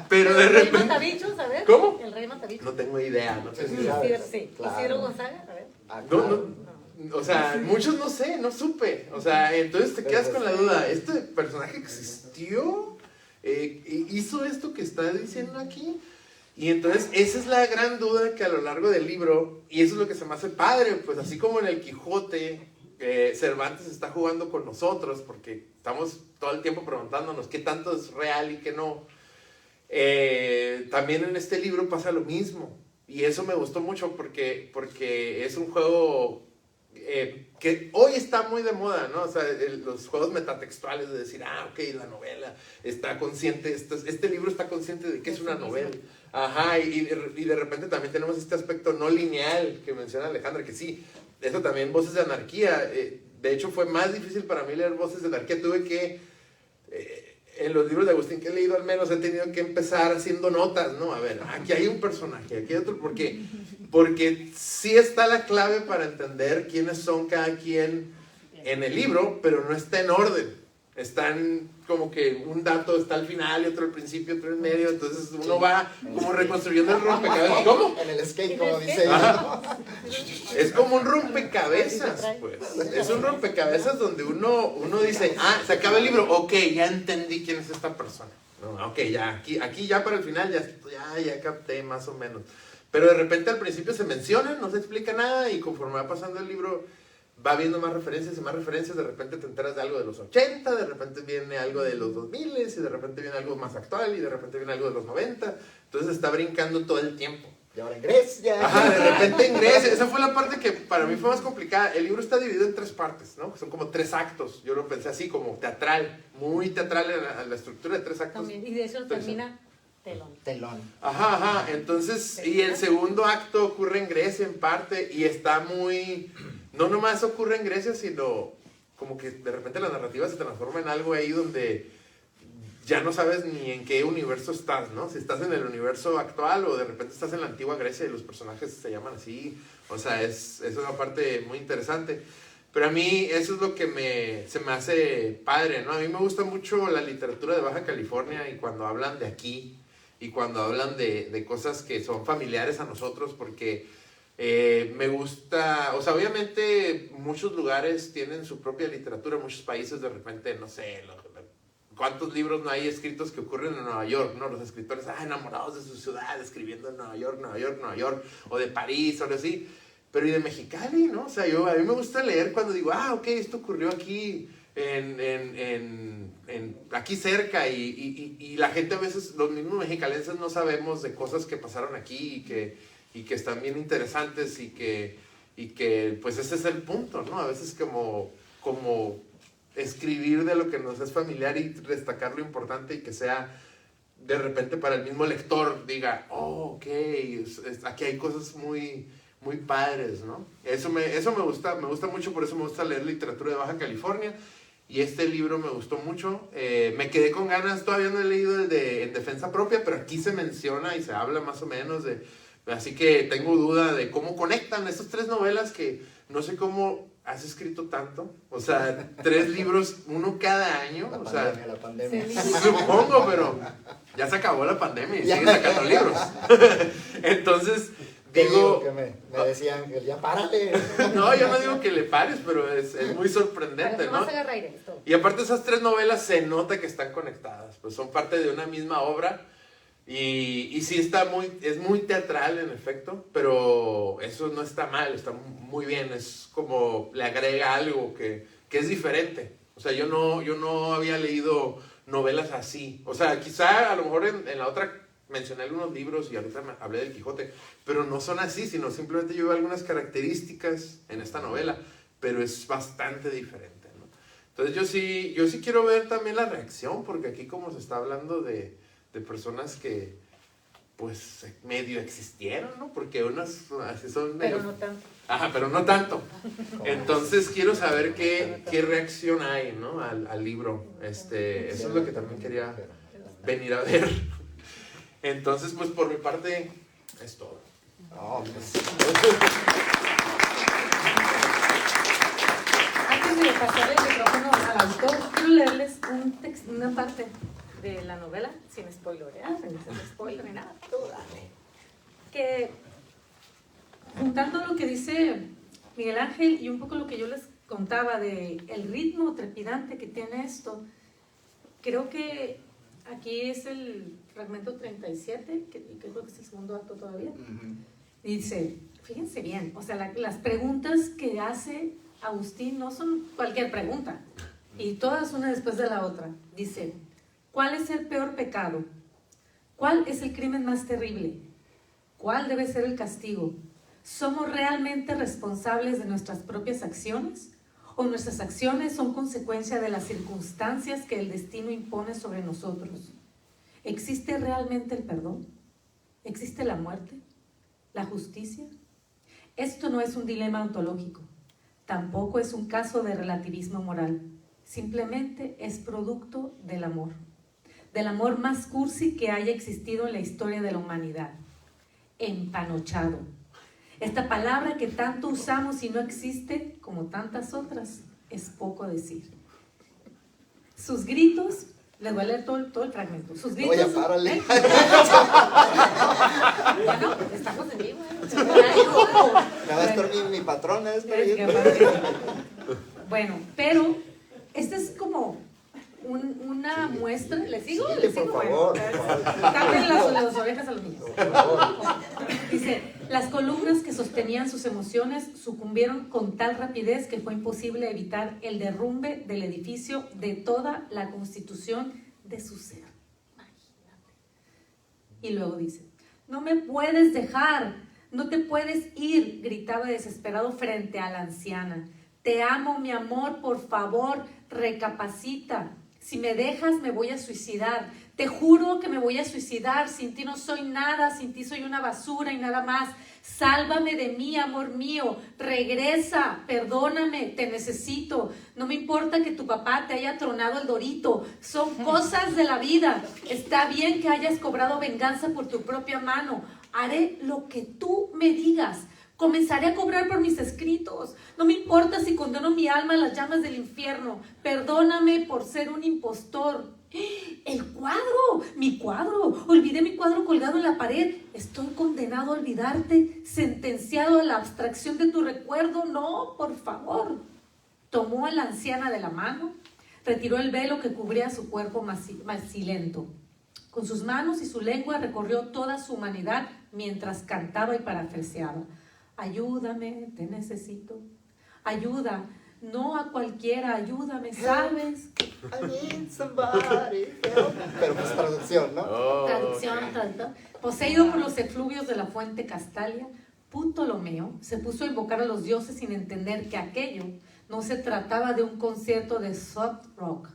Pero de repente... ¿El rey Matabichos, a ver? ¿Cómo? El rey Matabichos. No tengo idea, no sé si... Sí, Claro. Isidro Gonzaga, a ver. No, o sea, muchos no sé, no supe. O sea, entonces te quedas con la duda, ¿este personaje existió? ¿Hizo esto que está diciendo aquí? Y entonces esa es la gran duda que a lo largo del libro, y eso es lo que se me hace padre, pues así como en el Quijote, Cervantes está jugando con nosotros, porque estamos todo el tiempo preguntándonos qué tanto es real y qué no. También en este libro pasa lo mismo, y eso me gustó mucho porque es un juego que hoy está muy de moda, ¿no? O sea, los juegos metatextuales de decir, ok, la novela está consciente, este libro está consciente de que es una novela. Ajá, y de repente también tenemos este aspecto no lineal que menciona Alejandra, que sí, eso también, Voces de Anarquía. De hecho, fue más difícil para mí leer Voces de Anarquía. Tuve que, en los libros de Agustín que he leído al menos, he tenido que empezar haciendo notas, ¿no? A ver, aquí hay un personaje, aquí hay otro, porque sí está la clave para entender quiénes son cada quien en el libro, pero no está en orden. Están como que un dato está al final y otro al principio, otro en medio, entonces uno va como reconstruyendo el rompecabezas. ¿Cómo? En el skate, como dice. Es como un rompecabezas, pues. Es un rompecabezas donde uno dice, se acaba el libro, ok, ya entendí quién es esta persona. No, ok, ya, aquí ya para el final ya capté más o menos. Pero de repente al principio se mencionan, no se explica nada, y conforme va pasando el libro va viendo más referencias y más referencias. De repente te enteras de algo de los 80, de repente viene algo de los 2000 y de repente viene algo más actual y de repente viene algo de los 90. Entonces está brincando todo el tiempo. Y ahora en Grecia. Ajá, de repente en Grecia. Esa fue la parte que para mí fue más complicada. El libro está dividido en 3 partes, ¿no? Son como 3 actos. Yo lo pensé así, como teatral, muy teatral en la estructura de 3 actos. También, y de hecho termina telón. Ajá. Entonces, y el segundo acto ocurre en Grecia en parte y está muy... No nomás ocurre en Grecia, sino como que de repente la narrativa se transforma en algo ahí donde ya no sabes ni en qué universo estás, ¿no? Si estás en el universo actual o de repente estás en la antigua Grecia y los personajes se llaman así. O sea, es una parte muy interesante. Pero a mí eso es lo que se me hace padre, ¿no? A mí me gusta mucho la literatura de Baja California y cuando hablan de aquí y cuando hablan de cosas que son familiares a nosotros, porque me gusta, o sea, obviamente muchos lugares tienen su propia literatura, muchos países de repente, no sé, ¿cuántos libros no hay escritos que ocurren en Nueva York, no? Los escritores, enamorados de su ciudad, escribiendo en Nueva York, o de París, o algo así. Pero y de Mexicali, ¿no? O sea, a mí me gusta leer cuando digo, ok, esto ocurrió aquí, aquí cerca, y la gente a veces, los mismos mexicalenses no sabemos de cosas que pasaron aquí y que están bien interesantes y que pues ese es el punto, ¿no? A veces como escribir de lo que nos es familiar y destacar lo importante y que sea de repente para el mismo lector diga, ok, aquí hay cosas muy padres, ¿no? Eso me gusta mucho, por eso me gusta leer literatura de Baja California, y este libro me gustó mucho. Me quedé con ganas, todavía no he leído el de En Defensa Propia, pero aquí se menciona y se habla más o menos así que tengo duda de cómo conectan estas 3 novelas que no sé cómo has escrito tanto, o sea, 3 libros, uno cada año, La pandemia. Supongo, pero ya se acabó la pandemia y siguen sacando libros. Entonces, digo, que me decía Ángel, ya párale. no, yo no digo que le pares, pero es muy sorprendente, ¿no? Y aparte esas 3 novelas se nota que están conectadas, pues son parte de una misma obra, y sí es muy teatral en efecto, pero eso no está mal, está muy bien, es como le agrega algo que es diferente. O sea, yo no había leído novelas así, o sea, quizá a lo mejor en la otra mencioné algunos libros y ahorita hablé del Quijote, pero no son así, sino simplemente yo veo algunas características en esta novela, pero es bastante diferente, ¿no? Entonces yo sí quiero ver también la reacción, porque aquí como se está hablando de personas que pues medio existieron, ¿no? Porque unas así son medio... Pero no tanto. Ajá, pero no tanto. Entonces quiero saber qué reacción hay, ¿no? al libro. Eso es lo que también quería venir a ver. Entonces, pues por mi parte, es todo. No, pues, Antes de pasar el micrófono al autor, quiero leerles una parte de la novela, sin spoilerear, sin spoiler ni nada, tú dale. Que, juntando lo que dice Miguel Ángel y un poco lo que yo les contaba de el ritmo trepidante que tiene esto, creo que aquí es el fragmento 37, que creo que es el segundo acto todavía. Dice, fíjense bien, o sea, las preguntas que hace Agustín no son cualquier pregunta, y todas una después de la otra. Dice, ¿cuál es el peor pecado? ¿Cuál es el crimen más terrible? ¿Cuál debe ser el castigo? ¿Somos realmente responsables de nuestras propias acciones? ¿O nuestras acciones son consecuencia de las circunstancias que el destino impone sobre nosotros? ¿Existe realmente el perdón? ¿Existe la muerte? ¿La justicia? Esto no es un dilema ontológico, tampoco es un caso de relativismo moral, simplemente es producto del amor más cursi que haya existido en la historia de la humanidad, empanochado. Esta palabra que tanto usamos y no existe, como tantas otras, es poco decir. Sus gritos, les voy a leer todo el fragmento. Sus gritos. no, ya párale. Bueno, estamos en vivo. Me va a estar mi patrona. Bueno, pero esta es como una muestra. ¿Les sigo? Sí, ¿Les sigo? por favor. Tapen las orejas a los niños. Dice, las columnas que sostenían sus emociones sucumbieron con tal rapidez que fue imposible evitar el derrumbe del edificio de toda la constitución de su ser. Imagínate. Y luego dice, no me puedes dejar, no te puedes ir, gritaba desesperado frente a la anciana. Te amo, mi amor, por favor, recapacita. Si me dejas, me voy a suicidar. Te juro que me voy a suicidar. Sin ti no soy nada, sin ti soy una basura y nada más. Sálvame de mí, amor mío. Regresa, perdóname, te necesito. No me importa que tu papá te haya tronado el dorito. Son cosas de la vida. Está bien que hayas cobrado venganza por tu propia mano. Haré lo que tú me digas. Comenzaré a cobrar por mis escritos. No me importa si condeno mi alma a las llamas del infierno. Perdóname por ser un impostor. El cuadro, mi cuadro. Olvidé mi cuadro colgado en la pared. Estoy condenado a olvidarte, sentenciado a la abstracción de tu recuerdo. No, por favor. Tomó a la anciana de la mano, retiró el velo que cubría su cuerpo macilento. Con sus manos y su lengua recorrió toda su humanidad mientras cantaba y parafraseaba. Ayúdame, te necesito. Ayuda, no a cualquiera, ayúdame, ¿sabes? I need somebody help. Pero pues traducción, ¿no? Oh, Traducción, ok. traducción. Poseído por los efluvios de la fuente Castalia, Ptolomeo se puso a invocar a los dioses sin entender que aquello no se trataba de un concierto de soft rock,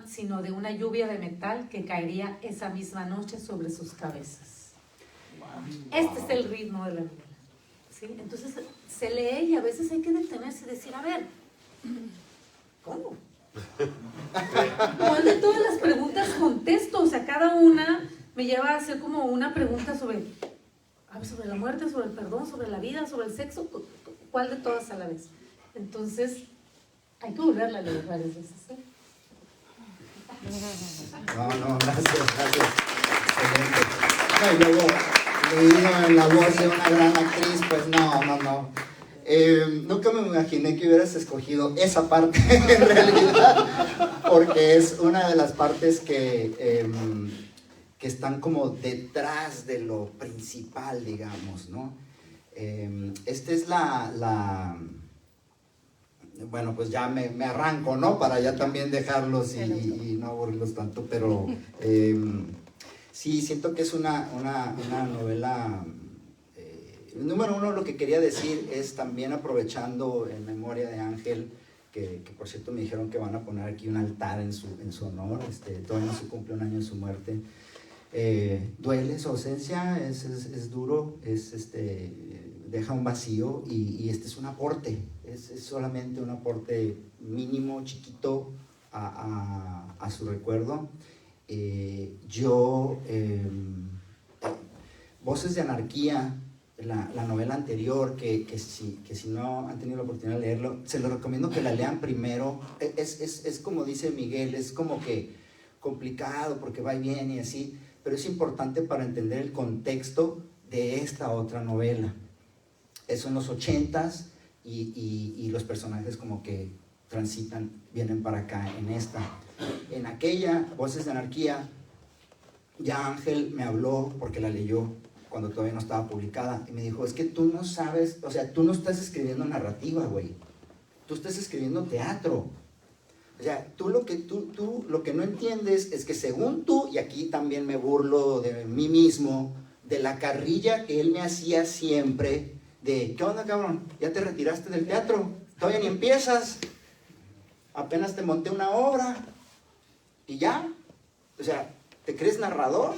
sino de una lluvia de metal que caería esa misma noche sobre sus cabezas. Este es el ritmo de la novela, ¿sí? Entonces se lee y a veces hay que detenerse y decir, a ver, ¿cómo? ¿Cuál de todas las preguntas contesto? O sea, cada una me lleva a hacer como una pregunta sobre la muerte, sobre el perdón, sobre la vida, sobre el sexo. ¿Cuál de todas a la vez? Entonces, hay que volverla a leer varias veces, ¿eh? No, gracias. Excelente. No, y luego, leído en la voz de una gran actriz, pues no. Nunca me imaginé que hubieras escogido esa parte en realidad, porque es una de las partes que están como detrás de lo principal, digamos, ¿no? Esta es bueno, pues ya me arranco, ¿no? Para ya también dejarlos y no aburrirlos tanto, pero sí, siento que es una novela. Número uno, lo que quería decir es también aprovechando en memoria de Ángel, que por cierto me dijeron que van a poner aquí un altar en su honor, todavía no se cumple un año de su muerte. Duele su ausencia, es duro, deja un vacío y este es un aporte, es solamente un aporte mínimo, chiquito a su recuerdo. Voces de Anarquía, la novela anterior, que si no han tenido la oportunidad de leerlo, se lo recomiendo que la lean primero. Es como dice Miguel, es como que complicado porque va y viene y así, pero es importante para entender el contexto de esta otra novela. Eso en los 80s y los personajes como que transitan, vienen para acá en esta. En aquella, Voces de Anarquía, ya Ángel me habló porque la leyó cuando todavía no estaba publicada y me dijo, es que tú no sabes, o sea, tú no estás escribiendo narrativa, güey, tú estás escribiendo teatro. O sea, tú lo que no entiendes es que según tú, y aquí también me burlo de mí mismo, de la carrilla que él me hacía siempre, de, ¿qué onda, cabrón? ¿Ya te retiraste del teatro? Todavía ni empiezas, apenas te monté una obra, y ya, o sea, ¿te crees narrador?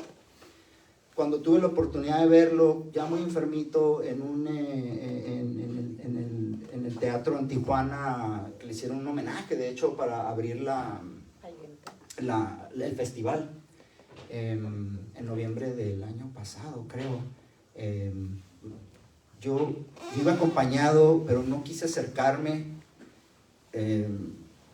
Cuando tuve la oportunidad de verlo, ya muy enfermito, en el teatro en Tijuana, que le hicieron un homenaje, de hecho, para abrir el festival, en noviembre del año pasado, creo. Yo iba acompañado, pero no quise acercarme,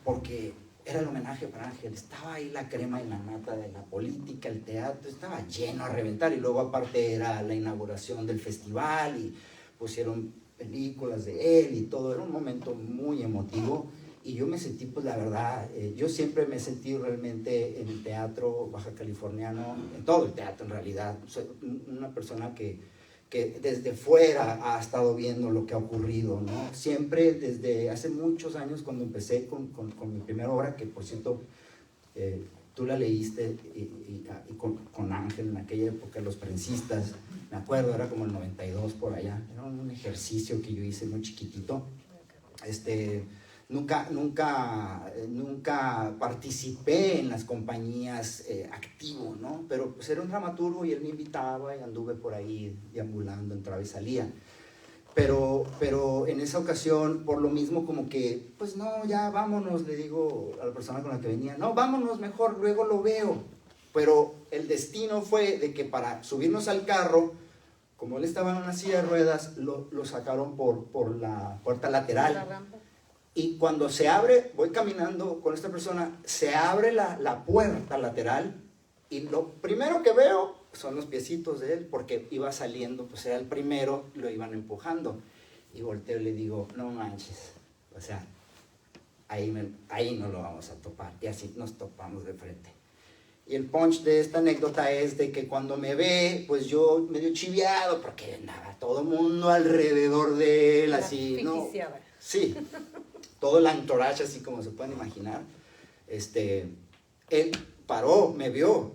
porque era el homenaje para Ángel. Estaba ahí la crema y la nata de la política, el teatro, estaba lleno a reventar, y luego aparte era la inauguración del festival y pusieron películas de él y todo. Era un momento muy emotivo y yo me sentí, pues la verdad, yo siempre me he sentido realmente en el teatro baja californiano, en todo el teatro en realidad. Soy una persona que desde fuera ha estado viendo lo que ha ocurrido, ¿no? Siempre desde hace muchos años, cuando empecé con mi primera obra, que por cierto tú la leíste y con Ángel en aquella época, Los Prensistas, me acuerdo, era como el 92 por allá, era un ejercicio que yo hice muy chiquitito. Nunca participé en las compañías activo, ¿no? Pero pues era un dramaturgo y él me invitaba y anduve por ahí deambulando, entraba y salía. Pero en esa ocasión, por lo mismo, como que, pues no, ya vámonos, le digo a la persona con la que venía, no, vámonos mejor, luego lo veo. Pero el destino fue de que para subirnos al carro, Como él estaba en una silla de ruedas, lo sacaron por la puerta lateral. La rampa. Y cuando se abre, voy caminando con esta persona, se abre la puerta lateral y lo primero que veo son los piecitos de él, porque iba saliendo, pues era el primero, lo iban empujando. Y volteo y le digo, no manches, o sea, ahí no lo vamos a topar. Y así nos topamos de frente. Y el punch de esta anécdota es de que cuando me ve, pues yo medio chiviado, porque andaba todo el mundo alrededor de él, así, ¿no? Sí, todo el entourage, así como se pueden imaginar. Él paró, me vio,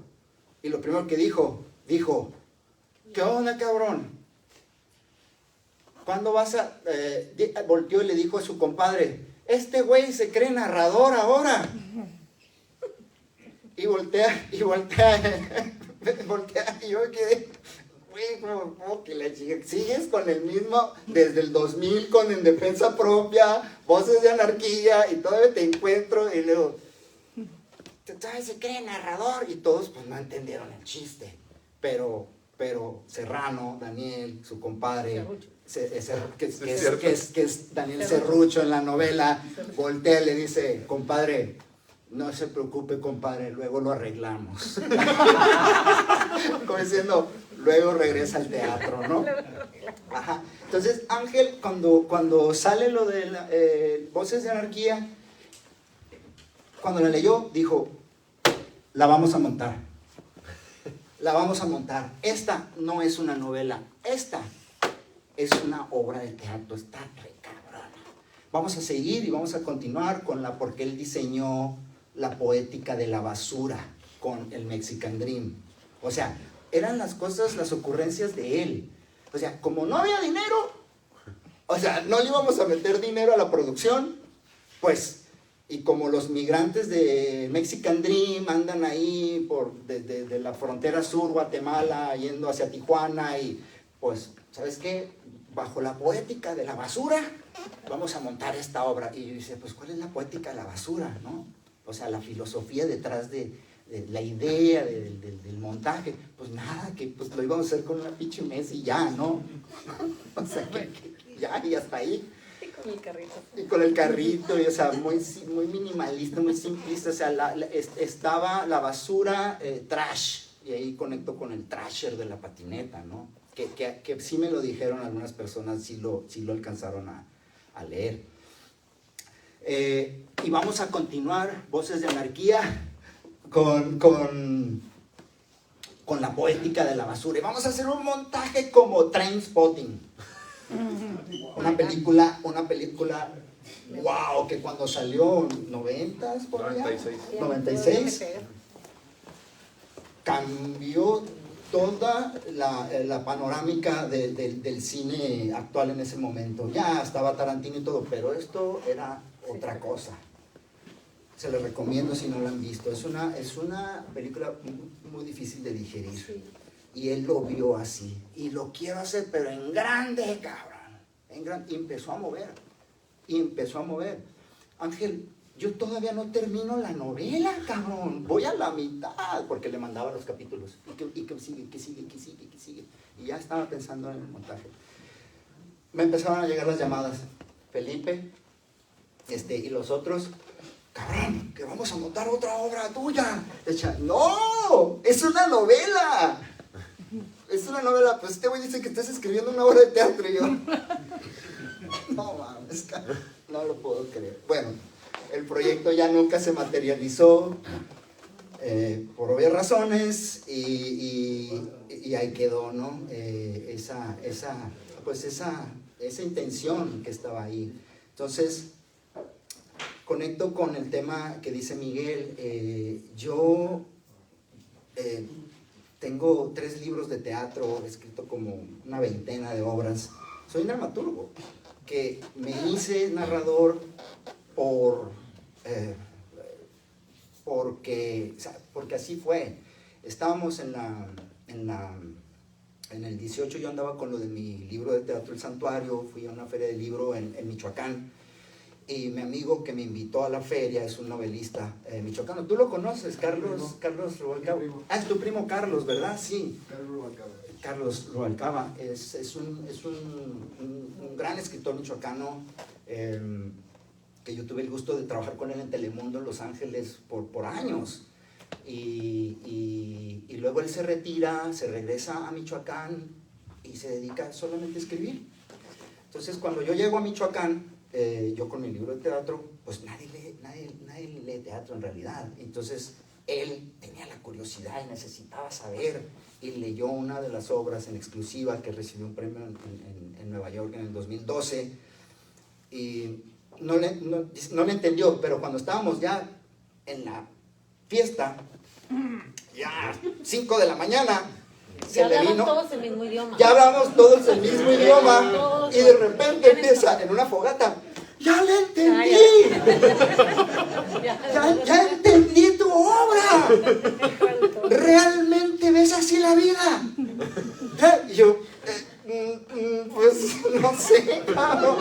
y lo primero que dijo, ¿qué onda, cabrón? ¿Cuándo vas a...? Volteó y le dijo a su compadre, este güey se cree narrador ahora. Y voltea, y yo quedé, güey, como que la chica, sigues con el mismo, desde el 2000 con En Defensa Propia, Voces de Anarquía, y todavía te encuentro, y luego, ¿sabes? Se cree narrador, y todos pues no entendieron el chiste, pero Serrano, Daniel, su compadre, que es Daniel Serrucho en la novela, voltea y le dice, compadre, no se preocupe, compadre, luego lo arreglamos. Como diciendo, luego regresa al teatro, ¿no? Ajá. Entonces, Ángel, cuando sale lo de Voces de Anarquía, cuando la leyó, dijo, la vamos a montar. La vamos a montar. Esta no es una novela, esta es una obra de teatro, está re cabrona. Vamos a seguir y vamos a continuar porque él diseñó la poética de la basura con el Mexican Dream. O sea, eran las cosas, las ocurrencias de él. O sea, como no había dinero, o sea, no le íbamos a meter dinero a la producción, pues, y como los migrantes de Mexican Dream andan ahí desde la frontera sur, Guatemala, yendo hacia Tijuana, y pues, ¿sabes qué? Bajo la poética de la basura, vamos a montar esta obra. Y yo dice, pues, ¿cuál es la poética de la basura, no? O sea, la filosofía detrás de la idea del montaje, pues nada, que pues lo íbamos a hacer con una pinche mesa y ya, ¿no? O sea, que ya, y hasta ahí. Y con el carrito. Y con el carrito, y, o sea, muy minimalista, muy simplista. O sea, estaba la basura trash, y ahí conecto con el trasher de la patineta, ¿no? Que sí me lo dijeron algunas personas, sí lo alcanzaron a leer. Y vamos a continuar Voces de Anarquía con la poética de la basura. Y vamos a hacer un montaje como Trainspotting. Una película, wow, que cuando salió, 90s, por allá, 96, cambió toda la panorámica del cine actual en ese momento. Ya estaba Tarantino y todo, pero esto era otra cosa. Se les recomiendo si no lo han visto. Es una película muy difícil de digerir. Sí. Y él lo vio así. Y lo quiero hacer, pero en grande, cabrón. En grande. Y empezó a mover. Ángel, yo todavía no termino la novela, cabrón. Voy a la mitad. Porque le mandaba los capítulos. Y que sigue. Y ya estaba pensando en el montaje. Me empezaron a llegar las llamadas. Felipe, y los otros, cabrón, que vamos a montar otra obra tuya. No, es una novela. Pues este güey dice que estás escribiendo una obra de teatro. Y yo, no mames, no lo puedo creer. Bueno, el proyecto ya nunca se materializó por obvias razones y ahí quedó, ¿no? Esa intención que estaba ahí. Entonces, conecto con el tema que dice Miguel. Yo tengo 3 libros de teatro, he escrito como una veintena de obras. Soy dramaturgo, que me hice narrador porque así fue. Estábamos en el 18, yo andaba con lo de mi libro de teatro El Santuario, fui a una feria de libro en Michoacán. Y mi amigo que me invitó a la feria es un novelista michoacano. ¿Tú lo conoces, Carlos Rubalcaba? Ah, es tu primo Carlos, ¿verdad? Sí. Carlos Rubalcaba, es un gran escritor michoacano, que yo tuve el gusto de trabajar con él en Telemundo en Los Ángeles por años. Y luego él se retira, se regresa a Michoacán y se dedica solamente a escribir. Entonces, cuando yo llego a Michoacán, yo con mi libro de teatro, pues nadie lee teatro en realidad. Entonces, él tenía la curiosidad y necesitaba saber, y leyó una de las obras en exclusiva que recibió un premio en Nueva York en el 2012, y no le entendió, pero cuando estábamos ya en la fiesta, ya 5 de la mañana, Ya hablaban todos el mismo idioma. ya hablamos todos el mismo idioma, y de repente empieza en una fogata, ¡ya le entendí! ¡Ya entendí tu obra! ¿Realmente ves así la vida? Y yo, pues no sé, no.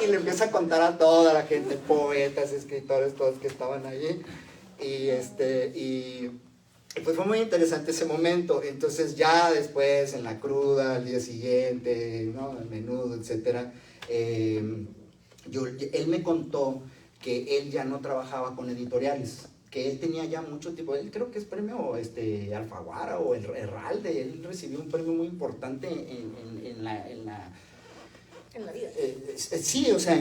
Y le empieza a contar a toda la gente, poetas, escritores, todos que estaban allí. Y pues fue muy interesante ese momento. Entonces ya después, en la cruda, al día siguiente, ¿no? El menudo, etc. Él me contó que él ya no trabajaba con editoriales, que él tenía ya mucho tipo, él creo que es premio Alfaguara o el Herralde, él recibió un premio muy importante en la vida. Sí, o sea,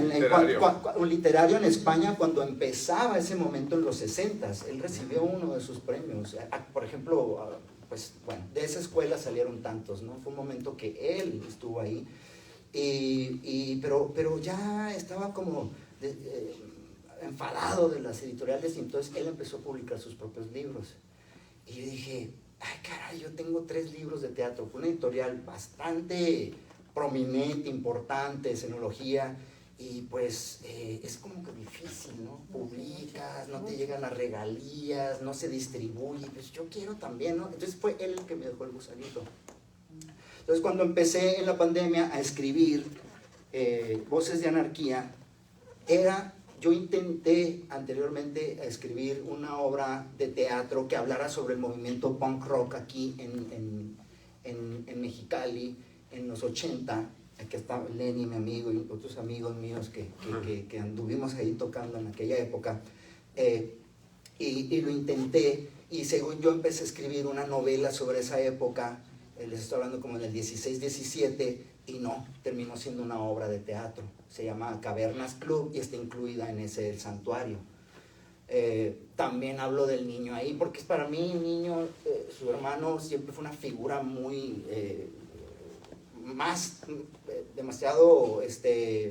literario en España, cuando empezaba ese momento en los 60s, él recibió uno de sus premios. Por ejemplo, pues bueno, de esa escuela salieron tantos, ¿no? Fue un momento que él estuvo ahí, pero ya estaba como enfadado de las editoriales, y entonces él empezó a publicar sus propios libros. Y yo dije, ay caray, yo tengo 3 libros de teatro, fue una editorial bastante prominente, importante, escenología, y pues es como que difícil, ¿no? Publicas, no te llegan las regalías, no se distribuye, pues yo quiero también, ¿no? Entonces fue él el que me dejó el gusanito. Entonces, cuando empecé en la pandemia a escribir Voces de Anarquía, yo intenté anteriormente escribir una obra de teatro que hablara sobre el movimiento punk rock aquí en Mexicali, en los 80. Aquí está Lenny, mi amigo, y otros amigos míos que anduvimos ahí tocando en aquella época. Y lo intenté, y según yo empecé a escribir una novela sobre esa época, les estoy hablando como en el 16-17, y no, terminó siendo una obra de teatro. Se llama Cavernas Club y está incluida en ese El Santuario. También hablo del niño ahí, porque para mí el niño, su hermano, siempre fue una figura muy, demasiado,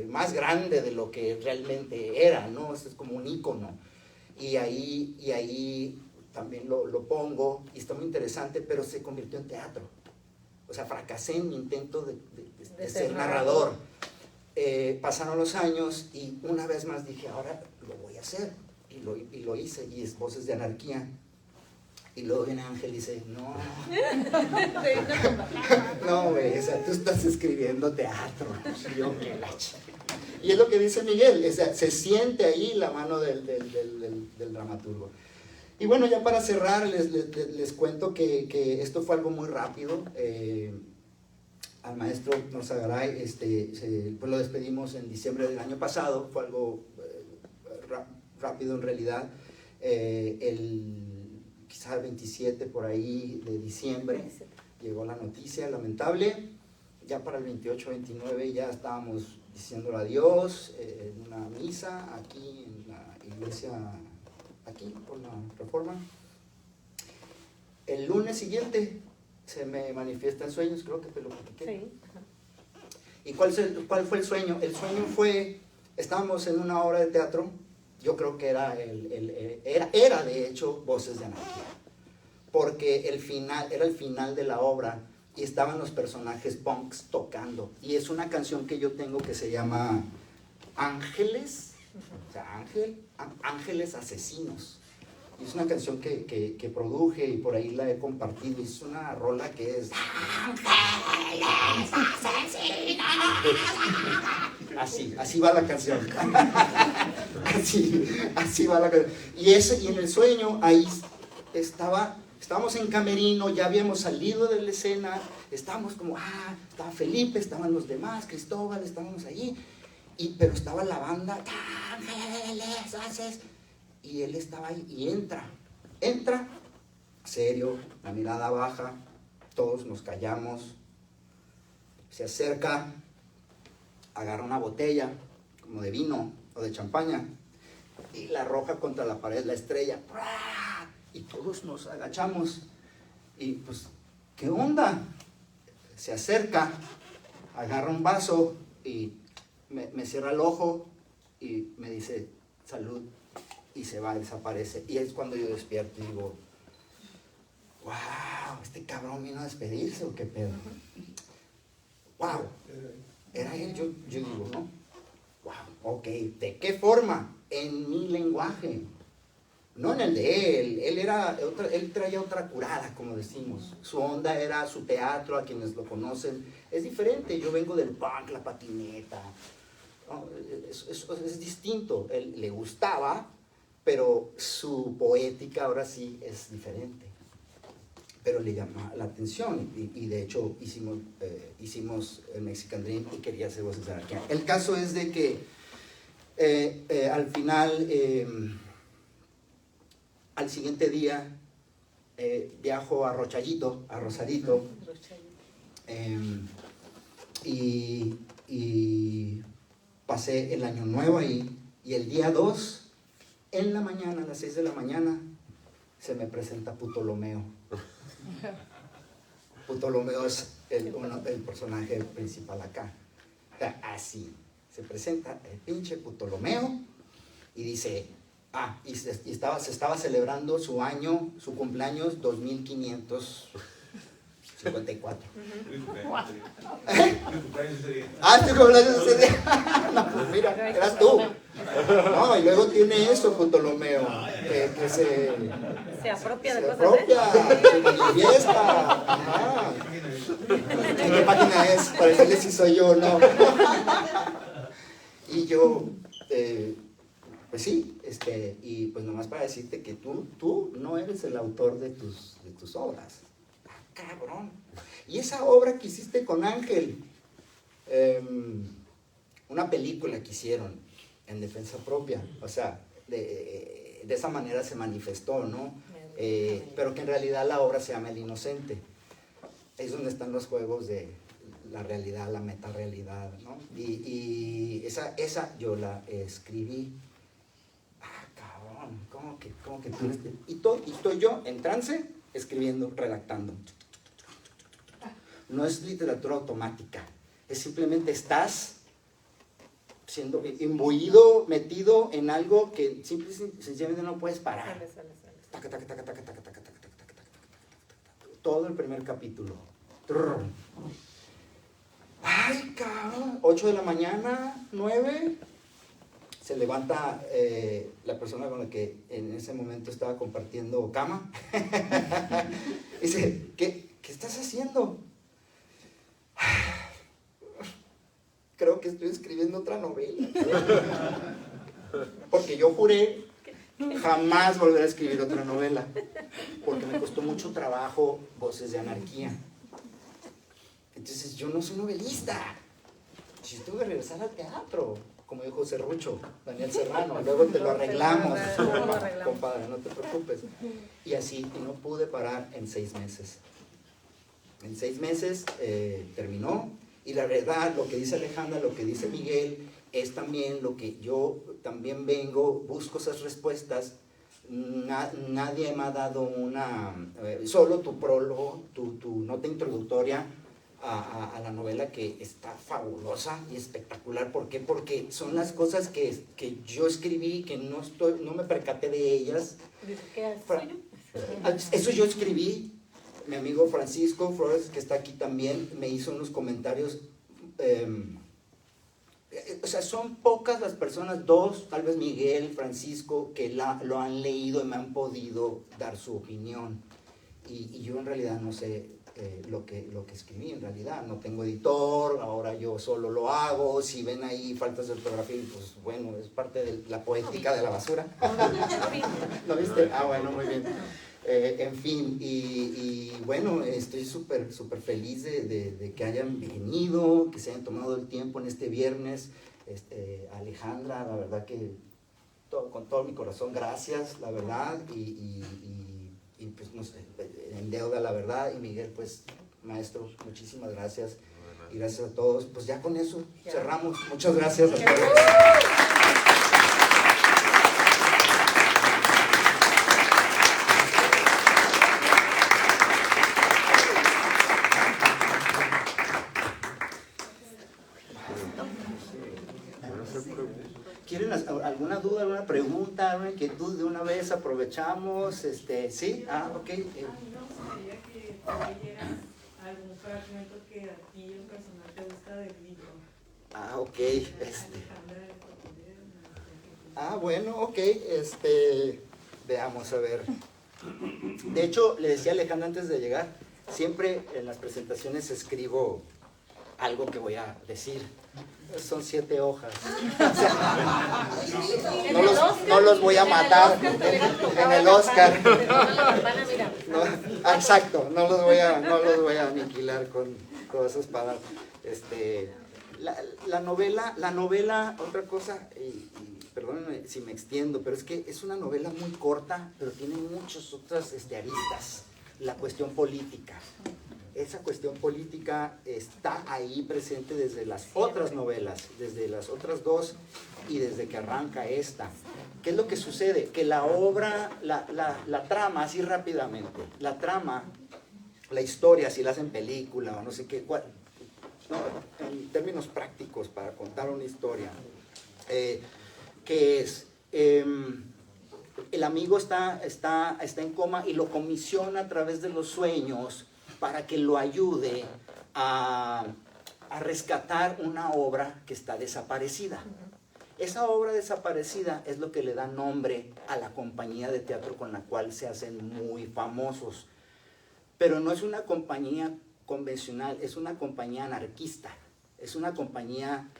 más grande de lo que realmente era, ¿no? Es como un ícono. Y ahí también lo pongo, y está muy interesante, pero se convirtió en teatro. O sea, fracasé en mi intento de ser narrador. Pasaron los años y una vez más dije, ahora lo voy a hacer. Y lo hice, y es Voces de Anarquía. Y luego viene Ángel y dice, no, güey, o sea, tú estás escribiendo teatro. Y es lo que dice Miguel, o sea, se siente ahí la mano del dramaturgo. Y bueno, ya para cerrar, les cuento que esto fue algo muy rápido. Al maestro Norzagaray, pues lo despedimos en diciembre del año pasado, fue algo rápido en realidad. Quizá el 27 por ahí de diciembre llegó la noticia lamentable. Ya para el 28-29 ya estábamos diciéndole adiós en una misa aquí en la iglesia, aquí por la Reforma. El lunes siguiente se me manifiesta en sueños, creo que te lo platiqué. Sí. ¿Y cuál fue el sueño? El sueño fue, estábamos en una obra de teatro, yo creo que era de hecho Voces de Anarquía, porque era el final de la obra y estaban los personajes punks tocando, y es una canción que yo tengo que se llama Ángeles, o sea, Ángeles Asesinos. Y es una canción que produje y por ahí la he compartido. Y es una rola que es Ángeles Asesinos. Así va la canción. así va la canción. Y en el sueño ahí estaba Estábamos en camerino, ya habíamos salido de la escena, estábamos como, estaba Felipe, estaban los demás, Cristóbal, estábamos allí, pero estaba la banda, y él estaba ahí, y entra, serio, la mirada baja, todos nos callamos, se acerca, agarra una botella, como de vino o de champaña, y la arroja contra la pared, la estrella, y todos nos agachamos, y pues, ¿qué onda? Se acerca, agarra un vaso, y me cierra el ojo, y me dice, salud, y se va, desaparece, y es cuando yo despierto y digo, wow, este cabrón vino a despedirse, ¿o qué pedo? Wow, era él, yo digo, ¿no? Wow, ok, ¿de qué forma? En mi lenguaje, no en el de él. Él traía otra curada, como decimos. Su onda era su teatro, a quienes lo conocen. Es diferente, yo vengo del punk, la patineta. No, es distinto. Él le gustaba, pero su poética ahora sí es diferente. Pero le llama la atención y de hecho hicimos el Mexican Dream y quería hacer voces de anarquía. El caso es de que al final, al siguiente día, viajo a Rosarito, y pasé el año nuevo ahí, y el día 2, en la mañana, a las 6 de la mañana, se me presenta Ptolomeo. Ptolomeo es el personaje principal acá. O sea, así se presenta el pinche Ptolomeo y dice, se estaba celebrando su cumpleaños 2554. Tu cumpleaños ese día. No, pues mira, eras tú. No, y luego tiene eso Ptolomeo, que se apropia de cosas, se manifiesta. Ajá. ¿En qué página es? Para decirle si soy yo o no. Y yo, pues sí, y pues nomás para decirte que tú no eres el autor de tus obras. Cabrón. Y esa obra que hiciste con Ángel, una película que hicieron en defensa propia, o sea, de esa manera se manifestó, ¿no? Pero que en realidad la obra se llama El Inocente. Es donde están los juegos de la realidad, la metarealidad, ¿no? Y esa yo la escribí. Cabrón, ¿cómo que tú eres? Y estoy yo en trance, escribiendo, redactando. No es literatura automática, es simplemente estás siendo imbuido, metido en algo que sencillamente no puedes parar. Todo el primer capítulo. Ay, cabrón. 8 de la mañana, 9. Se levanta la persona con la que en ese momento estaba compartiendo cama. Dice, ¿qué estás haciendo? Creo que estoy escribiendo otra novela. Porque yo juré jamás volver a escribir otra novela. Porque me costó mucho trabajo Voces de Anarquía. Entonces yo no soy novelista. Yo tuve que regresar al teatro, como dijo Serrucho, Daniel Serrano. Luego te lo arreglamos, compadre, no te preocupes. Y así, y no pude parar en 6 meses. En 6 meses terminó. Y la verdad, lo que dice Alejandra, lo que dice Miguel, es también lo que yo también busco esas respuestas. Nadie me ha dado solo tu prólogo, tu nota introductoria a la novela, que está fabulosa y espectacular. ¿Por qué? Porque son las cosas que yo escribí, que no me percaté de ellas. ¿Qué es Eso yo escribí. Mi amigo Francisco Flores, que está aquí también, me hizo unos comentarios. O sea, son pocas las personas, 2, tal vez Miguel, Francisco, que lo han leído y me han podido dar su opinión. Y yo en realidad no sé lo que escribí, en realidad. No tengo editor, ahora yo solo lo hago. Si ven ahí faltas de ortografía, pues bueno, es parte de la poética de la basura. ¿Lo viste? Bueno, muy bien. En fin, y bueno, estoy súper feliz de que hayan venido, que se hayan tomado el tiempo en este viernes. Alejandra, la verdad que con todo mi corazón, gracias, la verdad, y pues no sé, en deuda, la verdad, y Miguel, pues maestro, muchísimas gracias, y gracias a todos. Pues ya con eso cerramos. Muchas gracias a todos. ¿Quieren alguna duda, alguna pregunta, alguna inquietud? De una vez aprovechamos, ¿sí? Ok. Me gustaría que leyeras algún fragmento que a ti en personal te gusta del libro. Ok, Alejandra, bueno, ok, veamos, a ver. De hecho, le decía a Alejandra antes de llegar, siempre en las presentaciones escribo algo que voy a decir. Son 7 hojas. O sea, no los voy a matar en el Oscar. No, exacto, no los voy a aniquilar con esas palabras. La novela, otra cosa, y perdónenme si me extiendo, pero es que es una novela muy corta, pero tiene muchas otras aristas. La cuestión política. Esa cuestión política está ahí presente desde las otras novelas, desde las otras 2 y desde que arranca esta. ¿Qué es lo que sucede? Que la obra, la trama, así rápidamente, la trama, la historia, si la hacen película o no sé qué, no, en términos prácticos para contar una historia, que es, el amigo está en coma y lo comisiona a través de los sueños para que lo ayude a rescatar una obra que está desaparecida. Esa obra desaparecida es lo que le da nombre a la compañía de teatro con la cual se hacen muy famosos. Pero no es una compañía convencional, es una compañía anarquista, es una compañía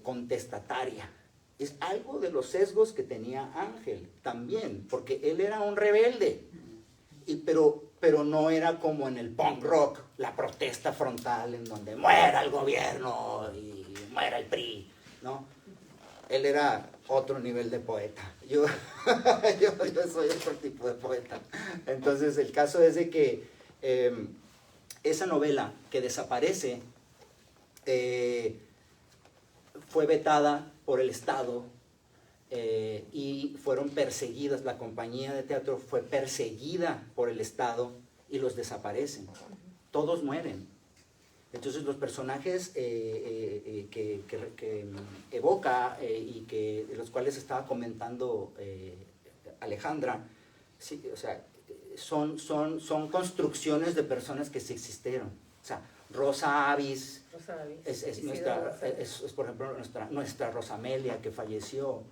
contestataria. Es algo de los sesgos que tenía Ángel también, porque él era un rebelde, pero no era como en el punk rock, la protesta frontal en donde muera el gobierno y muera el PRI, ¿no? Él era otro nivel de poeta. Yo soy otro tipo de poeta. Entonces el caso es de que esa novela que desaparece fue vetada por el Estado y fueron perseguidas, la compañía de teatro fue perseguida por el Estado y los desaparecen. Todos mueren. Entonces los personajes que evoca y de los cuales estaba comentando Alejandra, sí, o sea, son construcciones de personas que sí existieron. O sea, Rosa Avis es por ejemplo nuestra Rosamelia que falleció.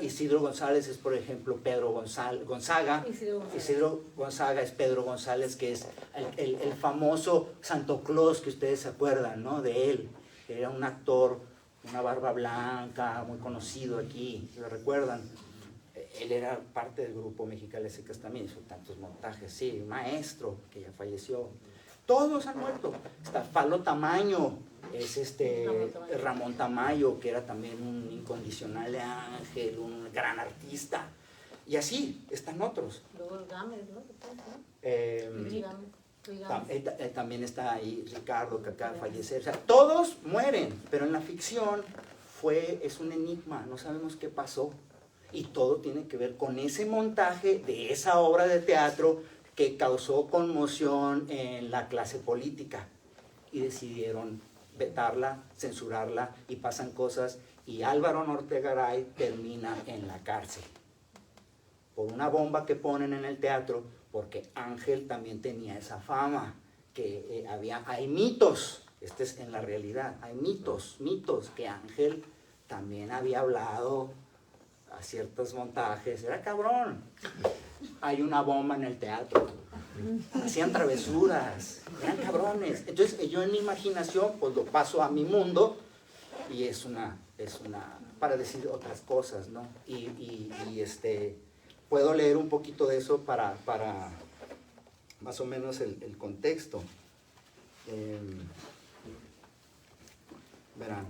Isidro González es por ejemplo Pedro Gonzaga. Isidro Gonzaga es Pedro González, que es el famoso Santo Claus que ustedes se acuerdan, ¿no? De él. Era un actor, una barba blanca, muy conocido aquí, ¿lo recuerdan? Él era parte del grupo Mexicali Secas también, hizo tantos montajes, sí, maestro que ya falleció. Todos han muerto. Está Falo Tamayo, es Ramón Tamayo, que era también un incondicional de Ángel, un gran artista. Y así, están otros. Luego el Gámez, ¿no? También está ahí Ricardo, que acaba de fallecer. O sea, todos mueren, pero en la ficción es un enigma, no sabemos qué pasó. Y todo tiene que ver con ese montaje de esa obra de teatro que causó conmoción en la clase política y decidieron vetarla, censurarla y pasan cosas y Álvaro Nortegaray termina en la cárcel por una bomba que ponen en el teatro, porque Ángel también tenía esa fama, que hay mitos, es en la realidad, hay mitos que Ángel también había hablado a ciertos montajes, era cabrón. Hay una bomba en el teatro, hacían travesuras, eran cabrones. Entonces yo en mi imaginación pues lo paso a mi mundo y es una para decir otras cosas, ¿no? puedo leer un poquito de eso para más o menos el contexto. Verán.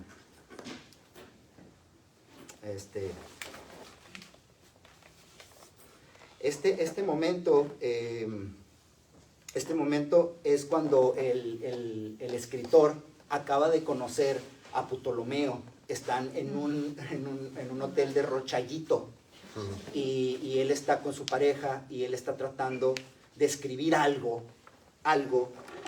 Este momento es cuando el escritor acaba de conocer a Ptolomeo. Están en un hotel de Rochallito y él está con su pareja y él está tratando de escribir algo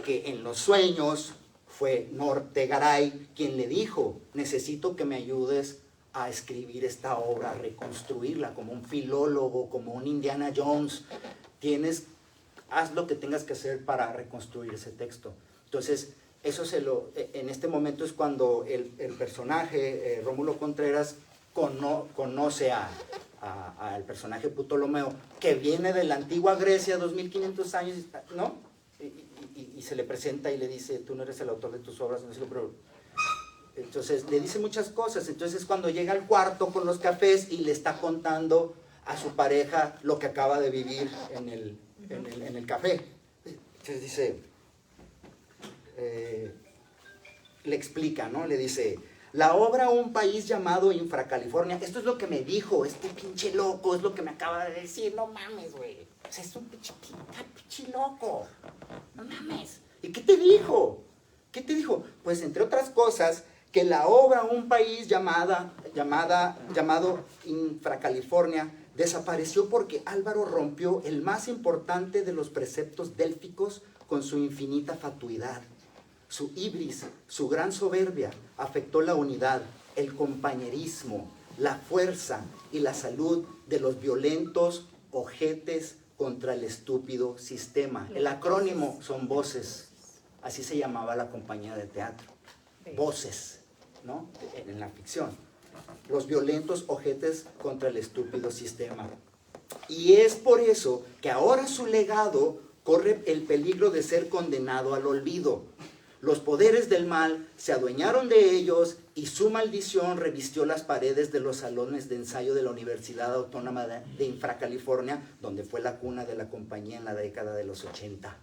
que en los sueños fue Nortegaray quien le dijo: necesito que me ayudes a escribir esta obra, a reconstruirla como un filólogo, como un Indiana Jones. Haz lo que tengas que hacer para reconstruir ese texto. Entonces, en este momento es cuando el personaje, Rómulo Contreras, conoce al personaje Ptolomeo, que viene de la antigua Grecia, 2500 años, ¿no? Y se le presenta y le dice: tú no eres el autor de tus obras, no sé, pero... Entonces le dice muchas cosas. Entonces cuando llega al cuarto con los cafés y le está contando a su pareja lo que acaba de vivir en el café. Entonces dice, le explica, ¿no? Le dice: la obra Un país llamado Infracalifornia. Esto es lo que me dijo este pinche loco, es lo que me acaba de decir. No mames, güey. O sea, es un pinche loco. No mames. ¿Y qué te dijo? ¿Qué te dijo? Pues entre otras cosas, que la obra Un país llamado Infracalifornia desapareció porque Álvaro rompió el más importante de los preceptos délficos con su infinita fatuidad. Su ibris, su gran soberbia, afectó la unidad, el compañerismo, la fuerza y la salud de los violentos ojetes contra el estúpido sistema. El acrónimo son voces. Así se llamaba la compañía de teatro. Voces, ¿no? En la ficción. Los violentos ojetes contra el estúpido sistema. Y es por eso que ahora su legado corre el peligro de ser condenado al olvido. Los poderes del mal se adueñaron de ellos y su maldición revistió las paredes de los salones de ensayo de la Universidad Autónoma de Infracalifornia, donde fue la cuna de la compañía en la década de los 80.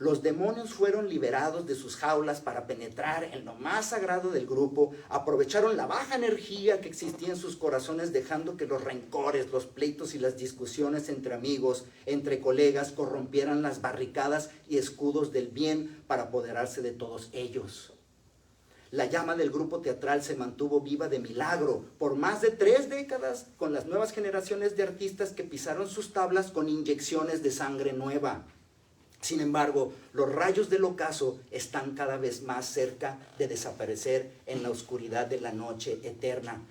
Los demonios fueron liberados de sus jaulas para penetrar en lo más sagrado del grupo, aprovecharon la baja energía que existía en sus corazones, dejando que los rencores, los pleitos y las discusiones entre amigos, entre colegas, corrompieran las barricadas y escudos del bien para apoderarse de todos ellos. La llama del grupo teatral se mantuvo viva de milagro por más de 3 décadas con las nuevas generaciones de artistas que pisaron sus tablas con inyecciones de sangre nueva. Sin embargo, los rayos del ocaso están cada vez más cerca de desaparecer en la oscuridad de la noche eterna.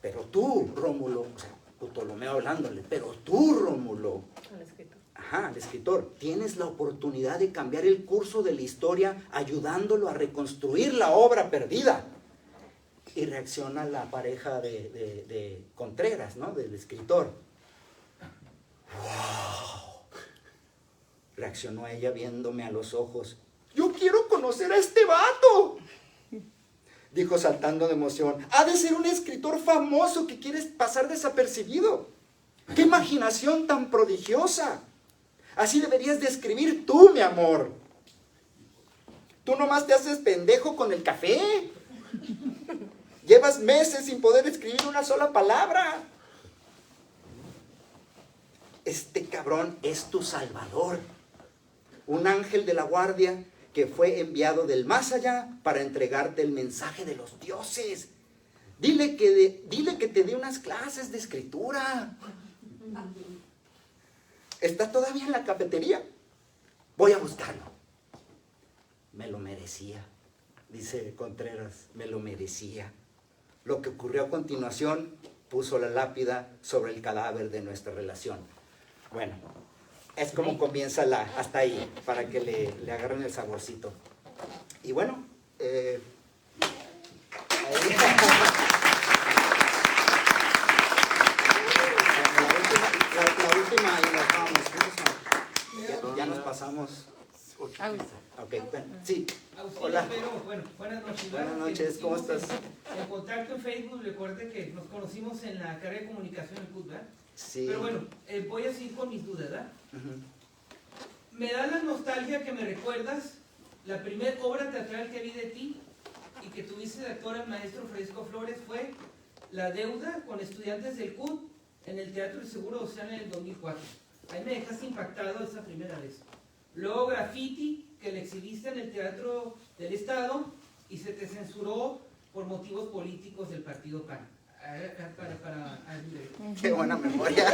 Pero tú, Rómulo, o sea, Ptolomeo hablándole, pero tú, Rómulo, el escritor, tienes la oportunidad de cambiar el curso de la historia ayudándolo a reconstruir la obra perdida. Y reacciona la pareja de Contreras, ¿no? Del escritor. ¡Wow! Reaccionó ella viéndome a los ojos. ¡Yo quiero conocer a este vato!, dijo saltando de emoción. Ha de ser un escritor famoso que quiere pasar desapercibido. ¡Qué imaginación tan prodigiosa! Así deberías de escribir tú, mi amor. Tú nomás te haces pendejo con el café. Llevas meses sin poder escribir una sola palabra. Este cabrón es tu salvador. Un ángel de la guardia que fue enviado del más allá para entregarte el mensaje de los dioses. Dile que te dé unas clases de escritura. Está todavía en la cafetería. Voy a buscarlo. Me lo merecía, dice Contreras, me lo merecía. Lo que ocurrió a continuación puso la lápida sobre el cadáver de nuestra relación. Bueno, es como comienza hasta ahí, para que le agarren el saborcito. Y bueno, la última y nos vamos. Ya nos pasamos. Ok, bueno, sí. Hola. Bueno, buenas noches. Buenas noches, ¿cómo estás? En contacto en Facebook, recuerde que nos conocimos en la carrera de comunicación en CUT, ¿verdad? Sí. Pero bueno, voy a seguir con mis dudas, ¿verdad? Ujú. Me da la nostalgia que me recuerdas la primera obra teatral que vi de ti y que tuviste de actor al maestro Francisco Flores fue La Deuda con estudiantes del CUT en el Teatro del Seguro Social en el 2004. Ahí me dejaste impactado esa primera vez. Luego Graffiti, que le exhibiste en el Teatro del Estado y se te censuró por motivos políticos del Partido PAN. Qué buena memoria.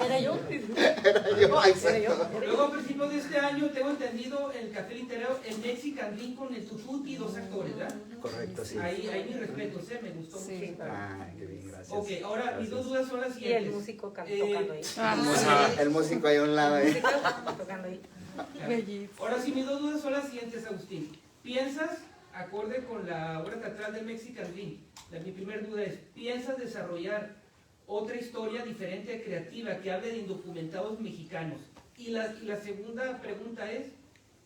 ¿Era yo? Era yo, exacto. Luego a principios de este año tengo entendido en el Café Literario el Mexican Dream con el Tututi y 2 actores, ¿verdad? Correcto, sí. Ahí mis respetos, me gustó mucho. Ah, qué bien, gracias. Ok, ahora Gracias. mis dos dudas son las Y siguientes. el músico tocando ahí. El músico ahí a un lado. El músico tocando ahí. Ahora sí, mis dos dudas son las siguientes, Agustín. ¿Piensas, acorde con la obra teatral del Mexican Dream, mi primera duda es, ¿piensas desarrollar otra historia diferente, creativa, que hable de indocumentados mexicanos? Y la segunda pregunta es,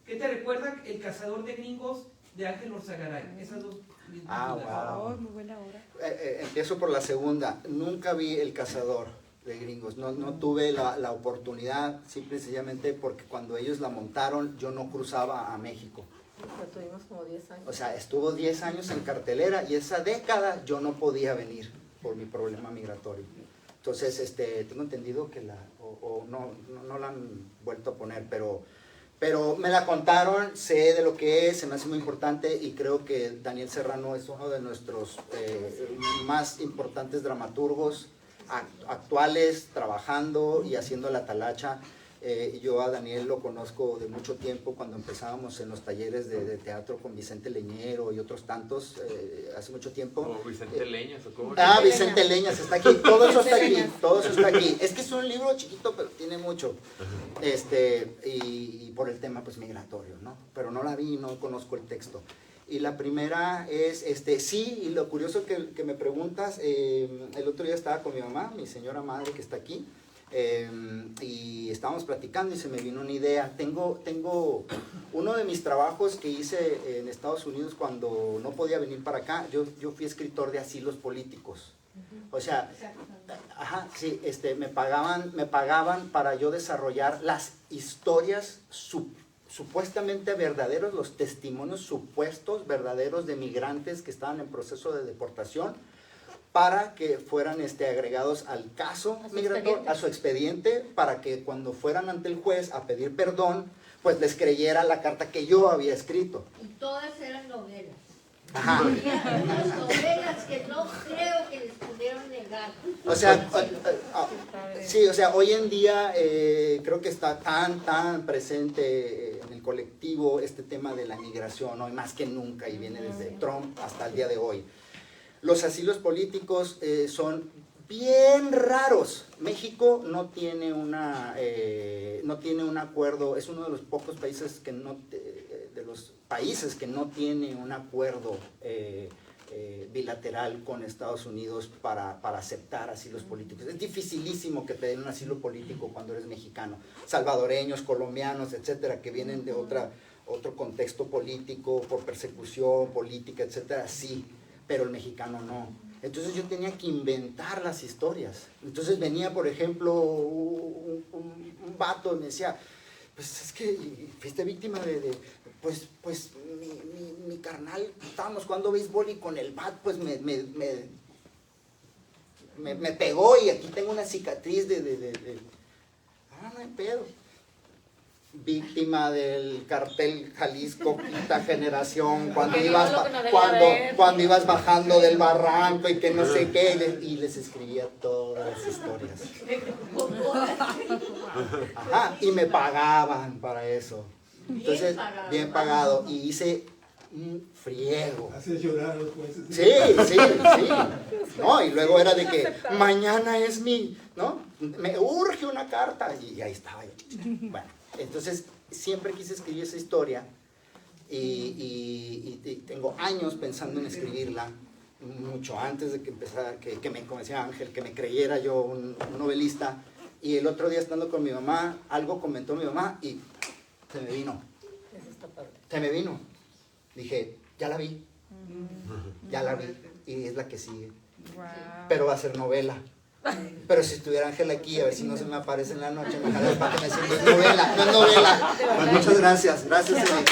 ¿qué te recuerda El Cazador de Gringos de Ángel Orzagaray? Esas dos mis dudas. Wow. Muy buena obra. Empiezo por la segunda. Nunca vi El Cazador de Gringos. No tuve la oportunidad, simple y sencillamente porque cuando ellos la montaron, yo no cruzaba a México. Lo tuvimos como 10 años. O sea, estuvo 10 años en cartelera y esa década yo no podía venir por mi problema migratorio. Entonces, tengo entendido que no la han vuelto a poner, pero me la contaron, sé de lo que es, se me hace muy importante y creo que Daniel Serrano es uno de nuestros más importantes dramaturgos actuales, trabajando y haciendo la talacha. Yo a Daniel lo conozco de mucho tiempo cuando empezábamos en los talleres de teatro con Vicente Leñero y otros tantos, hace mucho tiempo. ¿O Vicente Leñas o cómo? Vicente Leñas está aquí, todo eso está aquí, todo eso está aquí. Es que es un libro chiquito, pero tiene mucho. Y por el tema pues migratorio, ¿no? Pero no la vi, no conozco el texto. Y la primera es, sí, y lo curioso que me preguntas, el otro día estaba con mi mamá, mi señora madre que está aquí, y estábamos platicando y se me vino una idea. Tengo uno de mis trabajos que hice en Estados Unidos cuando no podía venir para acá, yo fui escritor de asilos políticos. O sea, sí, me pagaban para yo desarrollar las historias supuestamente verdaderos, los testimonios supuestos verdaderos de migrantes que estaban en proceso de deportación, para que fueran agregados al caso migratorio, a su expediente, para que cuando fueran ante el juez a pedir perdón, pues les creyera la carta que yo había escrito. Y todas eran novelas. Ajá. Unas novelas que no creo que les pudieron negar. O sea, sí, o sea, hoy en día creo que está tan presente en el colectivo este tema de la migración, hoy más que nunca, y viene desde Trump hasta el día de hoy. Los asilos políticos son bien raros. México no tiene un acuerdo, es uno de los pocos países que no tiene un acuerdo bilateral con Estados Unidos para aceptar asilos políticos. Es dificilísimo que te den un asilo político cuando eres mexicano. Salvadoreños, colombianos, etcétera, que vienen de otro contexto político, por persecución política, etcétera, sí, pero el mexicano no. Entonces yo tenía que inventar las historias. Entonces venía, por ejemplo, un vato y me decía, pues es que fuiste víctima pues mi carnal, estábamos jugando béisbol y con el bat pues me pegó y aquí tengo una cicatriz no hay pedo. Víctima del cartel Jalisco Quinta Generación, cuando ibas bajando del barranco y que no sé qué, y les escribía todas las historias. Y me pagaban para eso. Entonces, bien pagado. Y hice un friego. Haces llorar a los jueces. Sí. No, y luego era de que mañana es ¿no? Me urge una carta. Y ahí estaba yo. Bueno. Entonces, siempre quise escribir esa historia y tengo años pensando en escribirla, mucho antes de que empezara, que me conocía Ángel, que me creyera yo un novelista. Y el otro día estando con mi mamá, algo comentó mi mamá y se me vino. Dije, ya la vi y es la que sigue. Pero va a ser novela. Pero si estuviera Ángel aquí, a ver si no se me aparece en la noche, me jala para que me sienta, es novela, no es novela. Pues muchas gracias, gracias Edith.